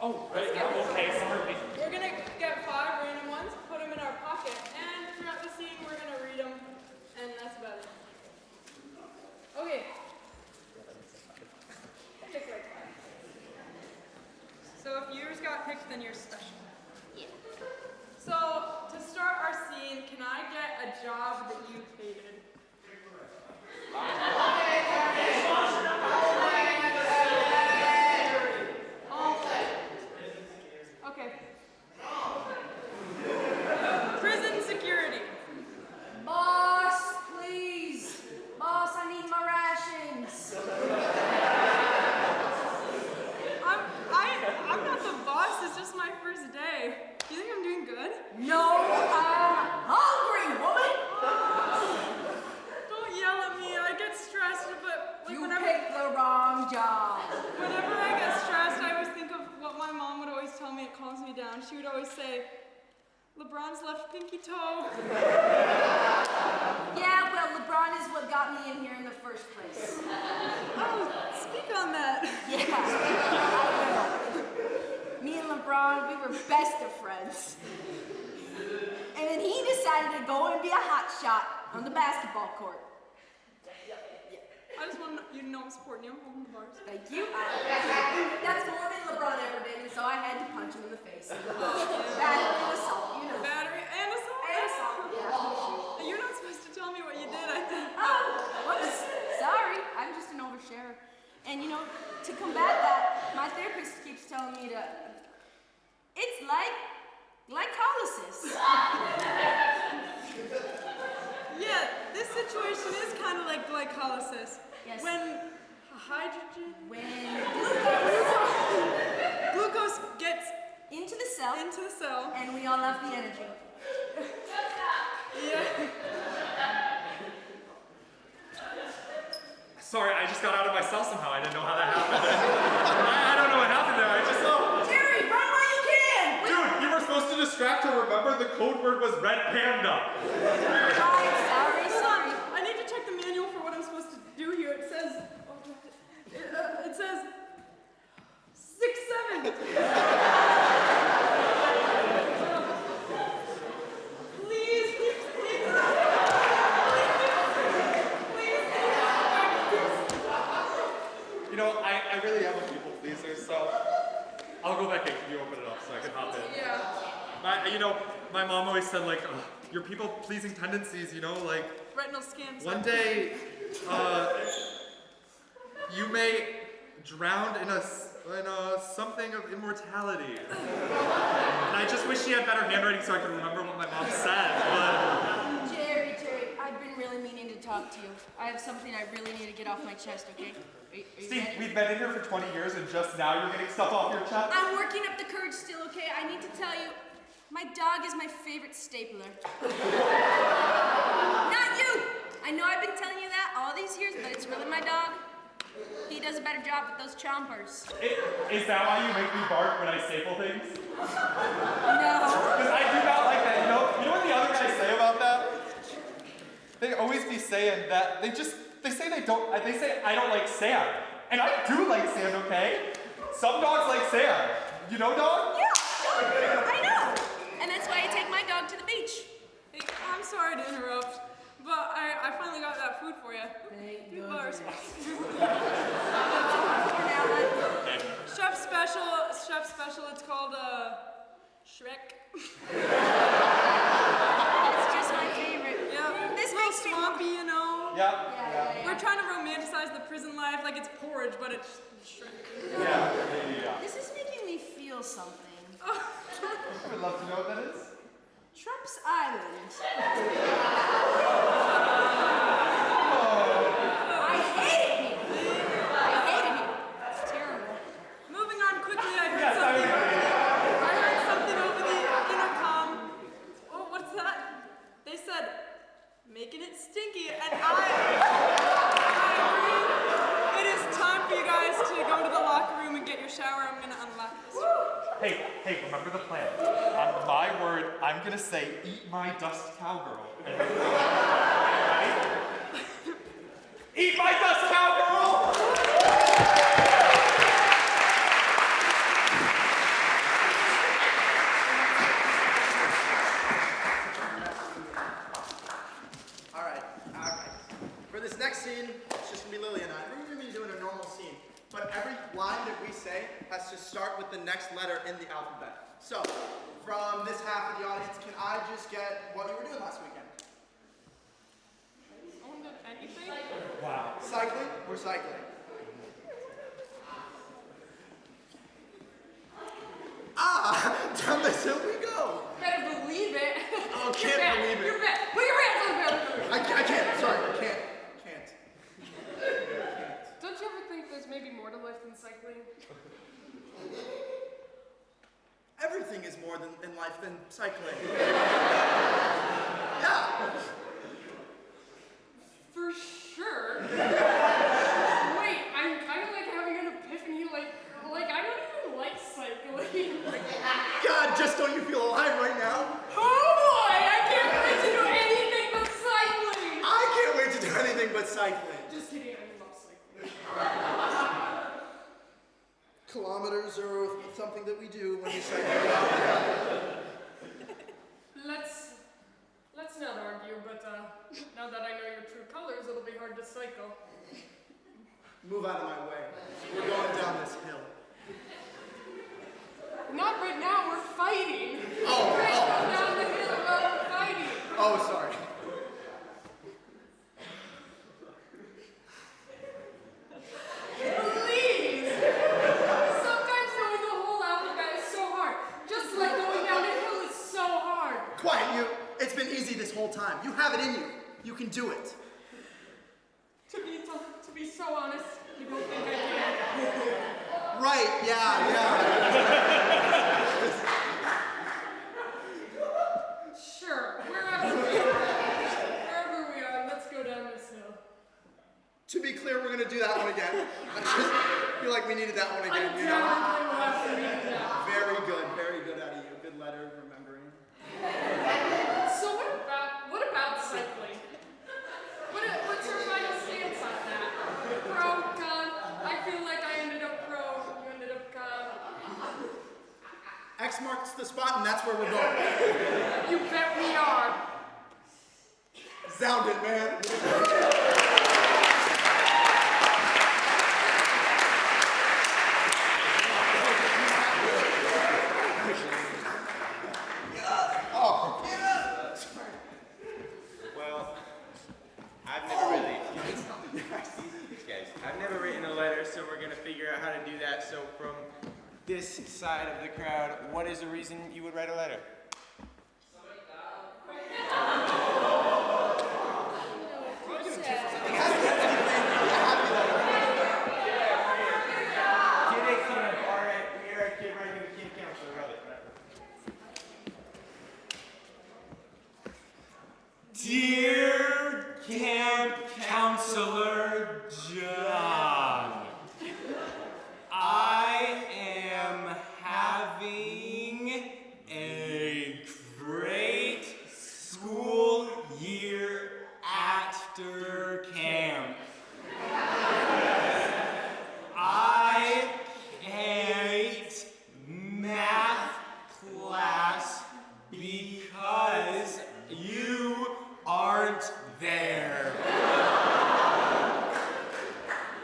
Oh, right. Okay, sorry. We're gonna get 5 random ones, put them in our pocket, and throughout the scene, we're gonna read them, and that's about it. Okay. Pick like 5. So if yours got picked, then you're special. Yeah. So to start our scene, can I get a job that you hated? Okay. Prison security. Boss, please. Boss, I need my rations. I'm not the boss. It's just my first day. Do you think I'm doing good? No, I'm hungry, woman. Don't yell at me. I get stressed, but like You whenever picked the wrong job. I get stressed, I always think of what my mom would always tell me. It calms me down. She would always say, "LeBron's left pinky toe." Yeah, well, LeBron is what got me in here in the first place. Oh, speak on that. Yeah, I will. Me and LeBron, we were best of friends. And then he decided to go and be a hot shot on the basketball court. I just want you to know I'm supporting you. I'm holding the bars. Thank you. That's more than LeBron ever did, and so I had to punch him in the face. Battery and assault, you know. Battery and assault. And assault, yeah. You're not supposed to tell me what you did. I think. Oh, whoops. Sorry, I'm just an oversharer. And you know, to combat that, my therapist keeps telling me to. It's like glycolysis. Yeah, this situation is kind of like glycolysis. Yes. When hydrogen, When glucose gets into the cell, into the cell. and we all have the energy. Yeah. Sorry, I just got out of my cell somehow. I didn't know how that happened. I don't know what happened there. I just saw. Jerry, run while you can! Dude, you were supposed to distract to remember the code word was red panda. Sorry. I need to check the manual for what I'm supposed to do here. It says, it says 6, 7. Please. You know, I really am a people pleaser, so I'll go back in. Can you open it up so I can hop in? Yeah. My mom always said, like, your people-pleasing tendencies, like, Retinal scans. one day, you may drown in a something of immortality. And I just wish she had better handwriting so I could remember what my mom said, but... Jerry, I've been really meaning to talk to you. I have something I really need to get off my chest, okay? Are you Steve, ready? we've been in here for 20 years and just now you're getting stuff off your chest? I'm working up the courage still, okay? I need to tell you, my dog is my favorite stapler. Not you! I know I've been telling you that all these years, but it's really my dog. He does a better job with those chompers. Is that why you make me bark when I staple things? No. Because I do not like that, You know what the other guys say about that? They always be saying that they say I don't like sand. And I do like sand, okay? Some dogs like sand. You know, dog? Yeah, I know. And that's why I take my dog to the beach. Hey, I'm sorry to interrupt, but I finally got that food for you. Thank $2. Okay. Chef special, it's called, Shrek. It's just my favorite. Yeah, This a little makes me swampy, Yeah. We're trying to romanticize the prison life like it's porridge, but it's Shrek. Yeah. This is making me feel something. I would love to know what that is. Trump's Island. I hate it here. It's terrible. Moving on quickly, I heard Yes, something. I heard something over the intercom. Oh, what's that? They said, making it stinky, and I agree. It is time for you guys to go to the locker room and get your shower. I'm gonna unlock this. Hey, remember the plan. On my word, I'm gonna say, eat my dust cowgirl. And ready? Eat my dust cowgirl! All right. For this next scene, it's just gonna be Lily and I. We're gonna be doing a normal scene, but every line that we say has to start with the next letter in the alphabet. So, from this half of the audience, can I just get what you were doing last weekend? Someone did anything? Wow. Cycling? We're cycling. Down this hill we go. Better believe it. Oh, can't believe it. You're bet. Put your hands on the belly. I can't. Sorry, I can't. Don't you ever think there's maybe more to life than cycling? Everything is more in life than cycling. Yeah. For sure. Wait, I'm kind of like having an epiphany. Like I don't even like cycling. God, just don't you feel alive right now? Oh boy, I can't wait to do anything but cycling. I can't wait to do anything but cycling. Just kidding, I love cycling. Kilometers are something that we do when we cycle. Let's not argue, but now that I know your true colors, it'll be hard to cycle. Move out of my way. We're going down this hill. Not right now, we're fighting. Oh. Down the hill, we're fighting. Oh, sorry. Please! Sometimes knowing the whole alphabet is so hard. Just like going down a hill is so hard. Quiet, you. It's been easy this whole time. You have it in you. You can do it. To be so honest, you don't think I can. Right, yeah. Sure, wherever we are, let's go down this hill. To be clear, we're gonna do that one again. I just feel like we needed that one again, you know? Undoubtedly we'll have to read that. Very good out of you. Good letter, remembering. That's where we're going. You bet we are. Sound it, man. Well, I've never really. Guys, I've never written a letter, so we're gonna figure out how to do that. So from this side of the crowd, what is the reason you would write a letter? Kid at camp, alright, we are a kid writing to camp counselor, love it. Dear Camp Counselor John, I am having a great school year after camp. I hate math class because you aren't there.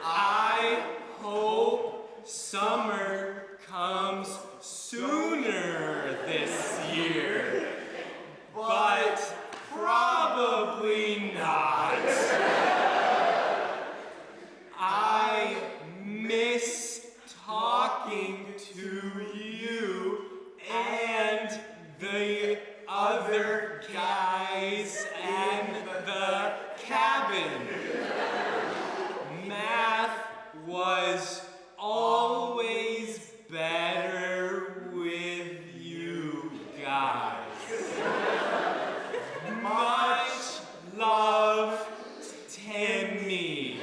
I hope summer comes sooner this year, but probably not. I miss talking to you and the other guys and the cabin. Math was always better with you guys. Much love, Timmy.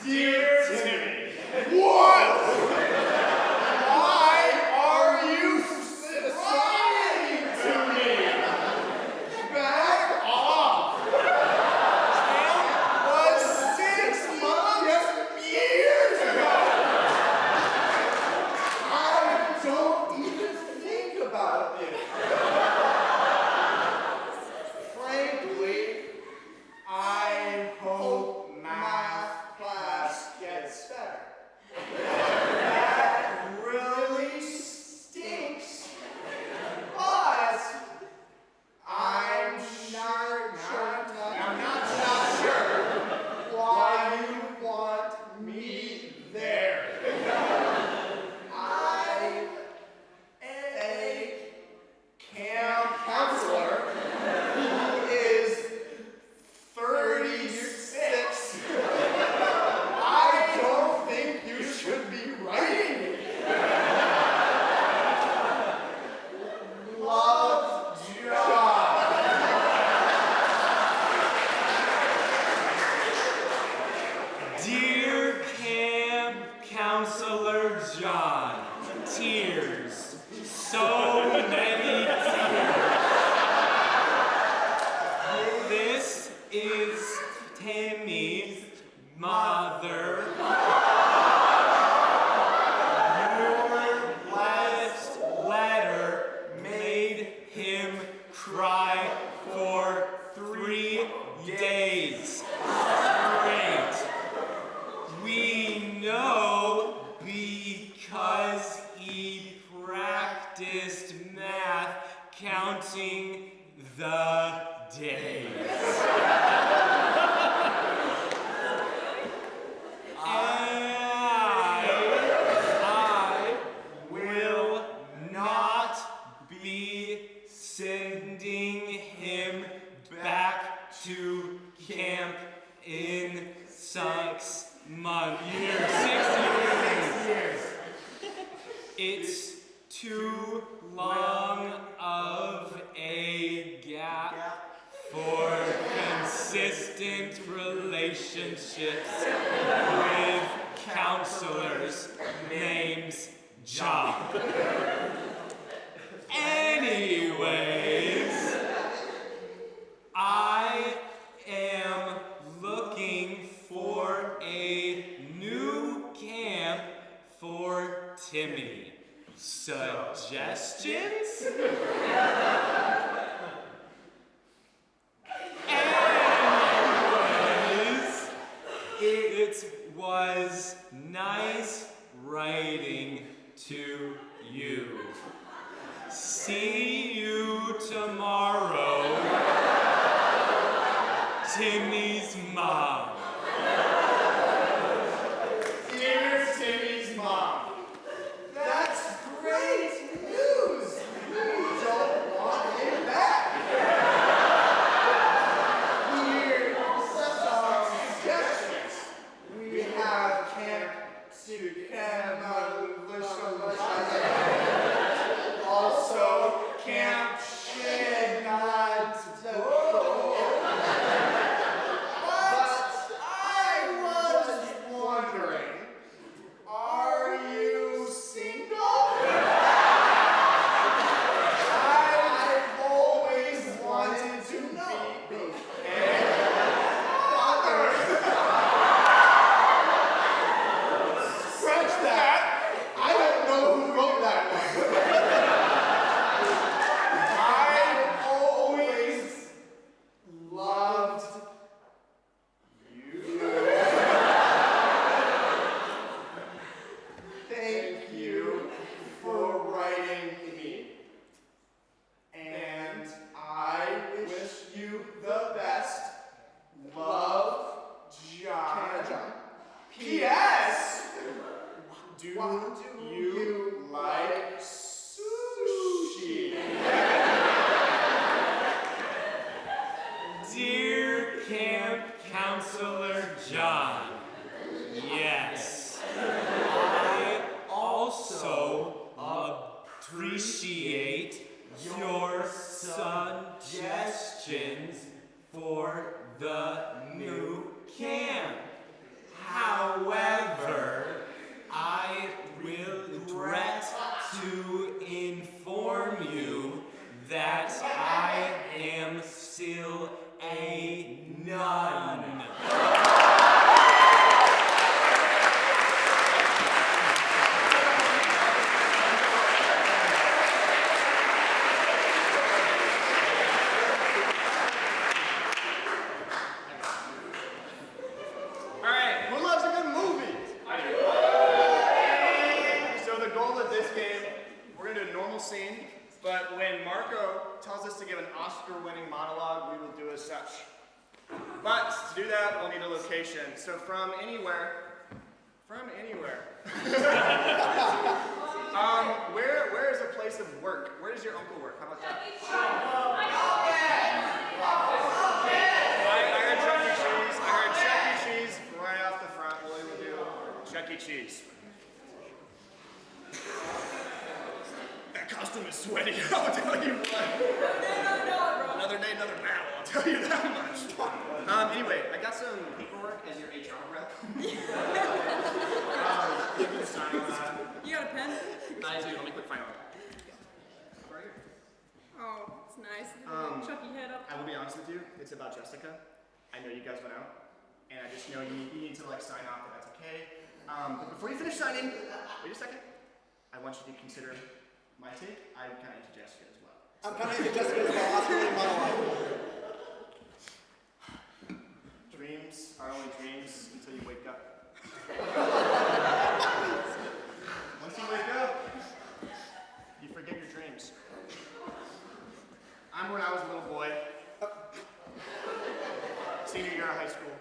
Dear Timmy. What? Why are you lying to me? Back off. Camp was 6 months, years ago. I don't even think about it. Frankly, I hope math class gets better. That really stinks. But I'm not sure why you want me there. I'm a camp counselor who is 36. I don't think you should be writing me. Love, John. Dear Camp Counselor John, tears, so many tears. This is Timmy's mother. Your last letter made him cry for 3 days straight. We know because he practiced math counting the days. I will not be sending him back to camp in 6 months. 6 years. It's too long of a gap for consistent relationships with counselors' names John. Anyways, I am looking for a new camp for Timmy. suggestions? Anyways, it was nice writing to you. See you tomorrow, Timmy's mom. Dear Timmy's mom. That's great news. You don't want him back. Here's some suggestions. We have camp to also camp shed not to But I was wondering, are you single? I've always wanted to be a father. Scratch that. I don't know who wrote that one. I've always loved you. Thank you for writing me. And I wish you the best. Love, John. P.S. Do you like sushi? Dear Camp Counselor John, yes, I also appreciate your suggestions for the new camp. However, I regret to inform you that I am still a nun. Alright, who loves a good movie? I do. So the goal of this game, we're gonna do a normal scene, but when Marco tells us to give an Oscar-winning monologue, we will do as such. But to do that, we'll need a location. So from anywhere. Where is a place of work? Where does your uncle work? How about that? I heard Chuck E. Cheese. I heard Chuck E. Cheese right off the front. Willie will do Chuck E. Cheese. That costume is sweaty. I'll tell you what. Another day, another battle. I'll tell you that much. Anyway, I got some paperwork as your HR rep. You can sign on that. You got a pen? I do. Let me quick find one. Right here. Oh, it's nice. Chucky head up. I will be honest with you, it's about Jessica. I know you guys went out, and I just know you need to like sign off that that's okay. But before you finish signing, wait a second. I want you to consider my take. I'm kind of into Jessica as well. I'm kind of into Jessica as well. Oscar-winning monologue. Dreams are only dreams until you wake up. Once you wake up, you forget your dreams. I remember when I was a little boy, senior year of high school.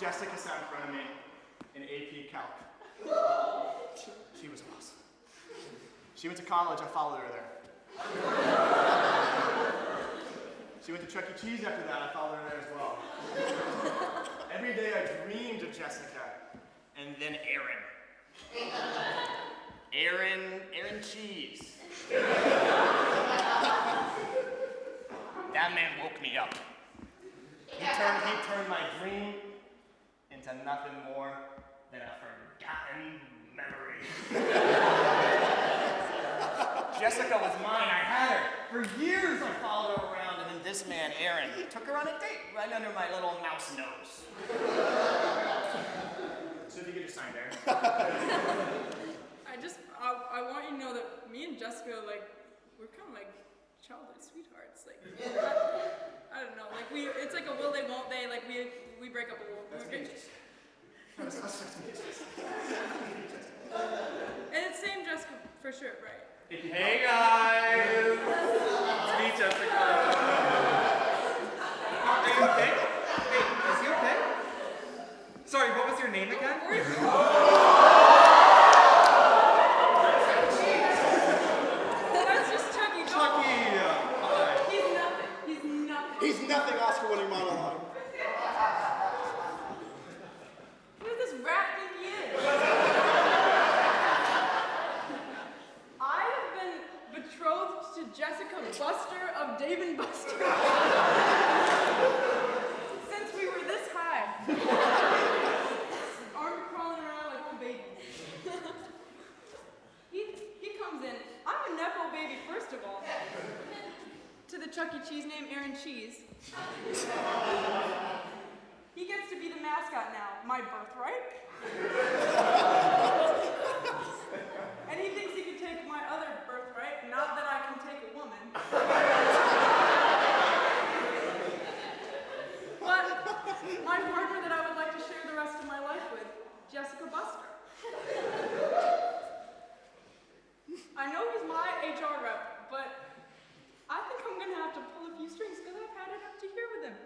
Jessica sat in front of me in AP Calc. She was awesome. She went to college, I followed her there. She went to Chuck E. Cheese after that, I followed her there as well. Every day I dreamed of Jessica. And then Aaron. Aaron Cheese. That man woke me up. He turned my dream into nothing more than a forgotten memory. Jessica was mine, I had her. For years I followed her around, and then this man, Aaron, took her on a date right under my little mouse nose. So if you could just sign there. I want you to know that and Jessica, like, we're kind of like childhood sweethearts. Like, I don't know. Like, it's like a will they, won't they. Like, we break up a little. And it's same Jessica for sure, right? Hey guys! It's me, Jessica. Are you okay? Hey, is he okay? Sorry, what was your name again? That's just Chucky. Chucky! Hi. He's nothing. He's nothing. He's nothing Oscar-winning monologue. Who does this rat think he is? I have been betrothed to Jessica Buster of Dave and Buster since we were this high. Arm crawling around like little babies. He comes in. I'm a Nepo baby, first of all. To the Chuck E. Cheese name Aaron Cheese. He gets to be the mascot now. My birthright. And he thinks he can take my other birthright. Not that I can take a woman. But my partner that I would like to share the rest of my life with, Jessica Buster. I know he's my HR rep, but I think I'm gonna have to pull a few strings because I've had it up to here with him.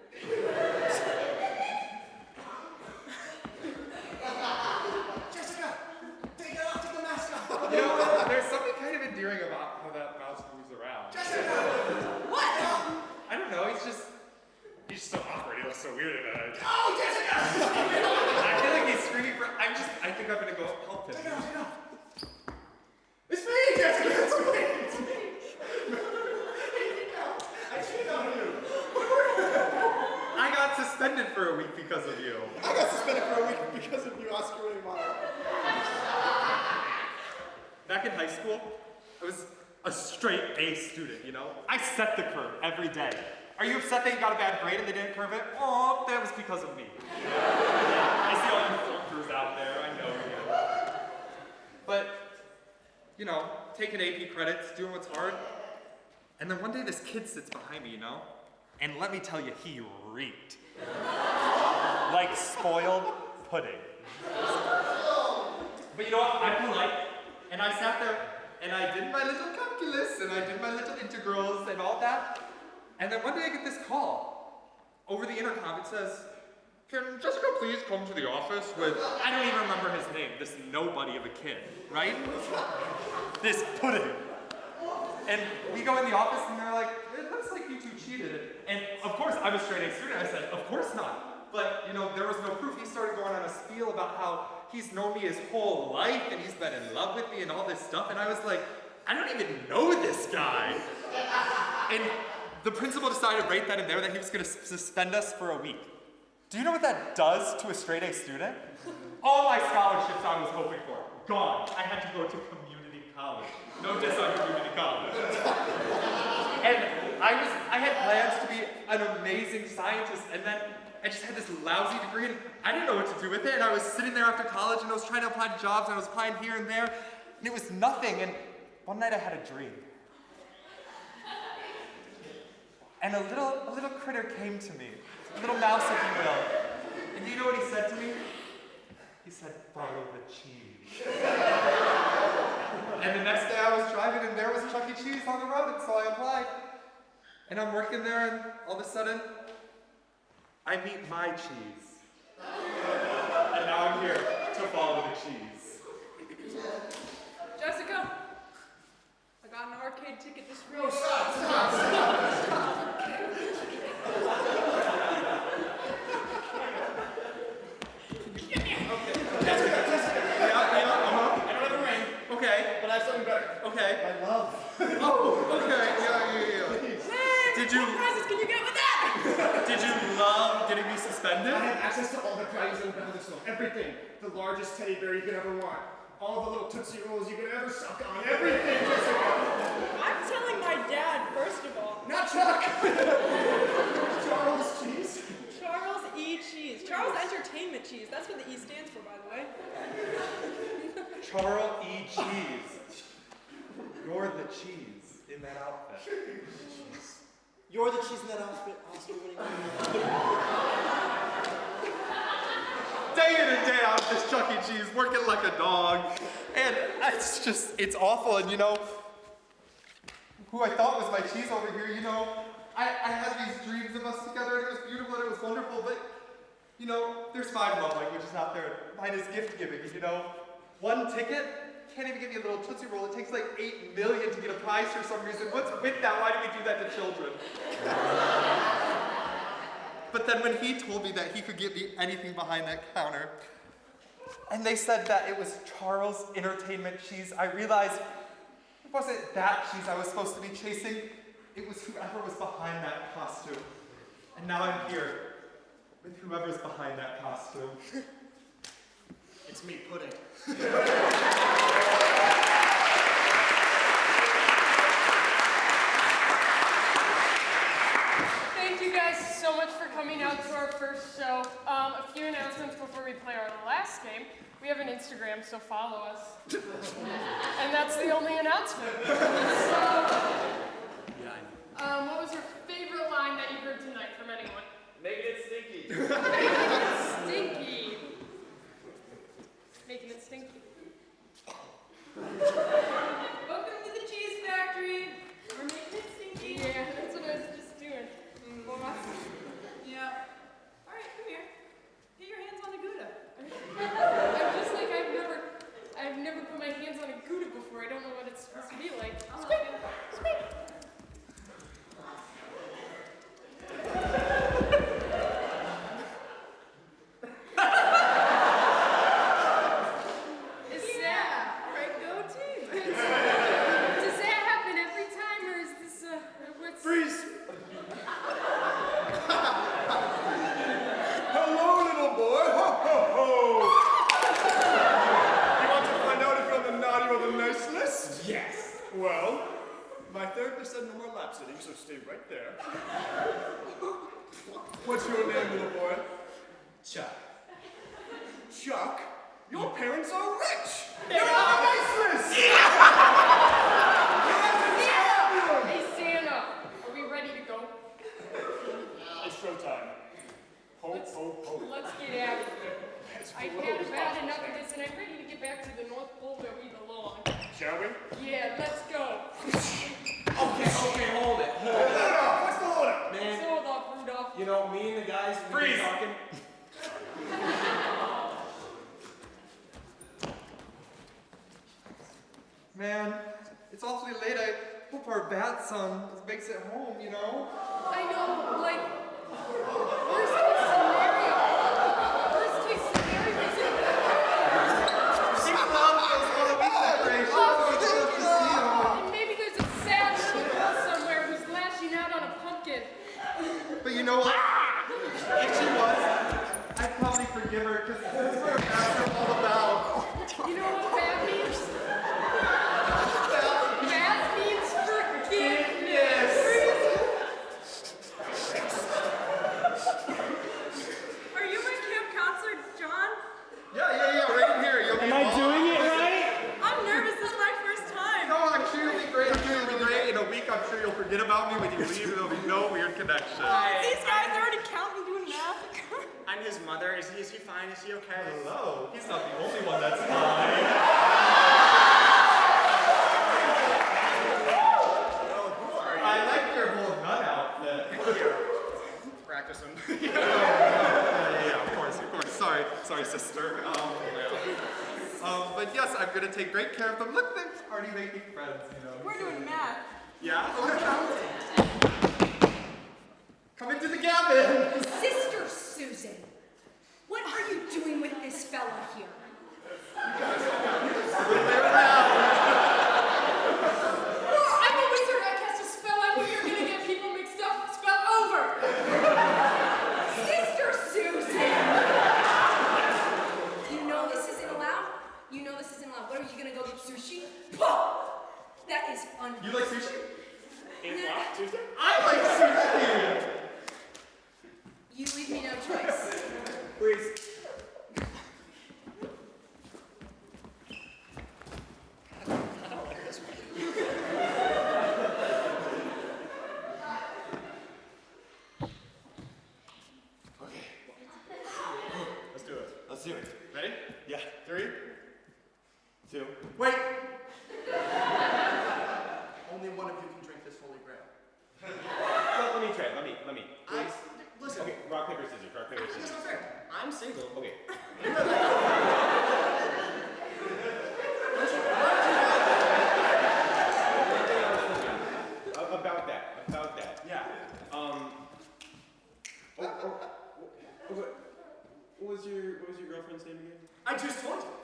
Jessica, take it off to the mascot. You know, there's something kind of endearing about how that mouse moves around. Jessica! What? I don't know, he's just so awkward, he looks so weird in it. Oh, Jessica! I feel like he's screaming for, I think I'm gonna go help him. Take it off. It's me, Jessica! It's me! It's me! I cheated on you. I got suspended for a week because of you. I got suspended for a week because of you, Oscar-winning monologue. Back in high school, I was a straight A student, you know? I set the curve every day. Are you upset that you got a bad grade and they didn't curve it? Oh, that was because of me. I see all you flunkters out there, I know you. But, you know, taking AP credits, doing what's hard. And then one day this kid sits behind me, you know? And let me tell you, he reeked. Like spoiled pudding. But you know what, I'm polite. And I sat there, and I did my little calculus, and I did my little integrals, and all that. And then one day I get this call. Over the intercom, it says, "Can Jessica please come to the office with," I don't even remember his name, this nobody of a kid, right? This pudding. And we go in the office, and they're like, "It looks like you two cheated." And of course, I'm a straight A student. I said, "Of course not." But, you know, there was no proof. He started going on a spiel about how he's known me his whole life, and he's been in love with me, and all this stuff. And I was like, I don't even know this guy. And the principal decided right then and there that he was going to suspend us for a week. Do you know what that does to a straight A student? All my scholarships I was hoping for, gone. I had to go to community college. No diss on community college. And I had plans to be an amazing scientist, and then I just had this lousy degree, and I didn't know what to do with it, and I was sitting there after college, and I was trying to apply to jobs, and I was applying here and there, and it was nothing, and one night I had a dream. And a little critter came to me, a little mouse, if you will. And do you know what he said to me? He said, "Follow the cheese." And the next day I was driving, and there was Chuck E. Cheese on the road, and so I applied. And I'm working there, and all of a sudden, I meet my cheese. And now I'm here to follow the cheese. Jessica, I got an arcade ticket this week. No, stop. Jessica. Yeah, I don't have a ring, okay, but I have something better. okay. My love. Oh, okay, yeah. Hey, Did you- what prizes can you get with that? Did you love getting me suspended? I have access to all the prizes in the back of the store. Everything. The largest teddy bear you could ever want. All the little Tootsie Rolls you could ever suck on. Everything, Jessica. I'm telling my dad, first of all. Not Chuck. Charles Cheese. Charles E. Cheese. Charles Entertainment Cheese. That's what the E stands for, by the way. Charles E. Cheese. You're the cheese in that outfit. You're the cheese in that outfit, Oscar. What do you mean? Day in and day out, this Chuck E. Cheese, working like a dog. And it's awful. And who I thought was my cheese over here, I had these dreams of us together, and it was beautiful, and it was wonderful, but, there's 5 love languages out there. Mine is gift giving, one ticket can't even give you a little Tootsie Roll. It takes like 8 million to get a prize for some reason. What's with that? Why do we do that to children? But then when he told me that he could give me anything behind that counter, and they said that it was Charles Entertainment Cheese, I realized it wasn't that cheese I was supposed to be chasing. It was whoever was behind that costume. And now I'm here with whoever's behind that costume. It's me, Pudding. Thank you guys so much for coming out to our first show. A few announcements before we play our last game. We have an Instagram, so follow us. And that's the only announcement. What was your favorite line that you heard tonight from anyone? Making it stinky. Stinky. Making it stinky. Welcome to the cheese factory. We're making it stinky. Yeah, that's what I was just doing. Yeah. All right, come here. Get your hands on the Gouda. I'm just like, I've never put my hands on a Gouda before. I don't know what it's supposed to be like. Squeak, squeak. Right, go team. Does that happen every time, or is this what's... Freeze! Hello, little boy. Ho, ho, ho. You want to find out if you're on the naughty or the nice list? Yes. Well, my therapist said no more lap sitting, so stay right there. What's your name, little boy? Chuck. Chuck? Your parents are rich! You're on the nice list! Hey, Santa, are we ready to go? It's showtime. Ho, ho, ho. Let's get out of here. I've had about enough of this, and I'm ready to get back to the North Pole where we belong. Shall we? Yeah, let's go. Okay, hold it. Rudolph, what's the holdup? Man, Hold off, Rudolph. me and the guys, we've been Freeze. talking. Man, it's awfully late. I hope our bat son makes it home, I know, like, worst case scenario. Worst case scenario is it... And maybe there's a sad little girl somewhere who's lashing out on a pumpkin. But you know what? If she was, I'd probably forgive her, because that's what our bats are all about. You know what that means? That means forgiveness. Are you my camp counselor, John? Yeah, right in here. You'll be Am I all- doing it right? I'm nervous. This is my first time. No, I'm sure you'll be great. I'm sure you'll be great. In a week, I'm sure you'll forget about me. When you leave, there'll be no weird connection. These guys are already counting, doing math. I'm his mother. Is he fine? Is he okay? Hello. He's not the only one that's fine. I like your whole nut outfit. Practicing. Yeah, of course. Sorry, sister. But yes, I'm gonna take great care of them. Look, they're already making friends, We're doing math. Yeah? Come into the cabin! Sister Susan, what are you doing with this fella here? I'm a wizard. I cast a spell. I knew you were gonna get people mixed up. Spell over. Sister Susan! You know this isn't allowed? You know this isn't allowed. What are you gonna go get sushi? Pah! That is You like sushi? Tuesday? I like sushi! You leave me no choice. Please. one of you can drink this holy grail. Let me try. Let me. Please. Listen. Okay, rock, paper, scissors. Rock, paper, That's scissors. not fair. I'm single. Okay. About that. Yeah. What was your girlfriend's name again? I just told you.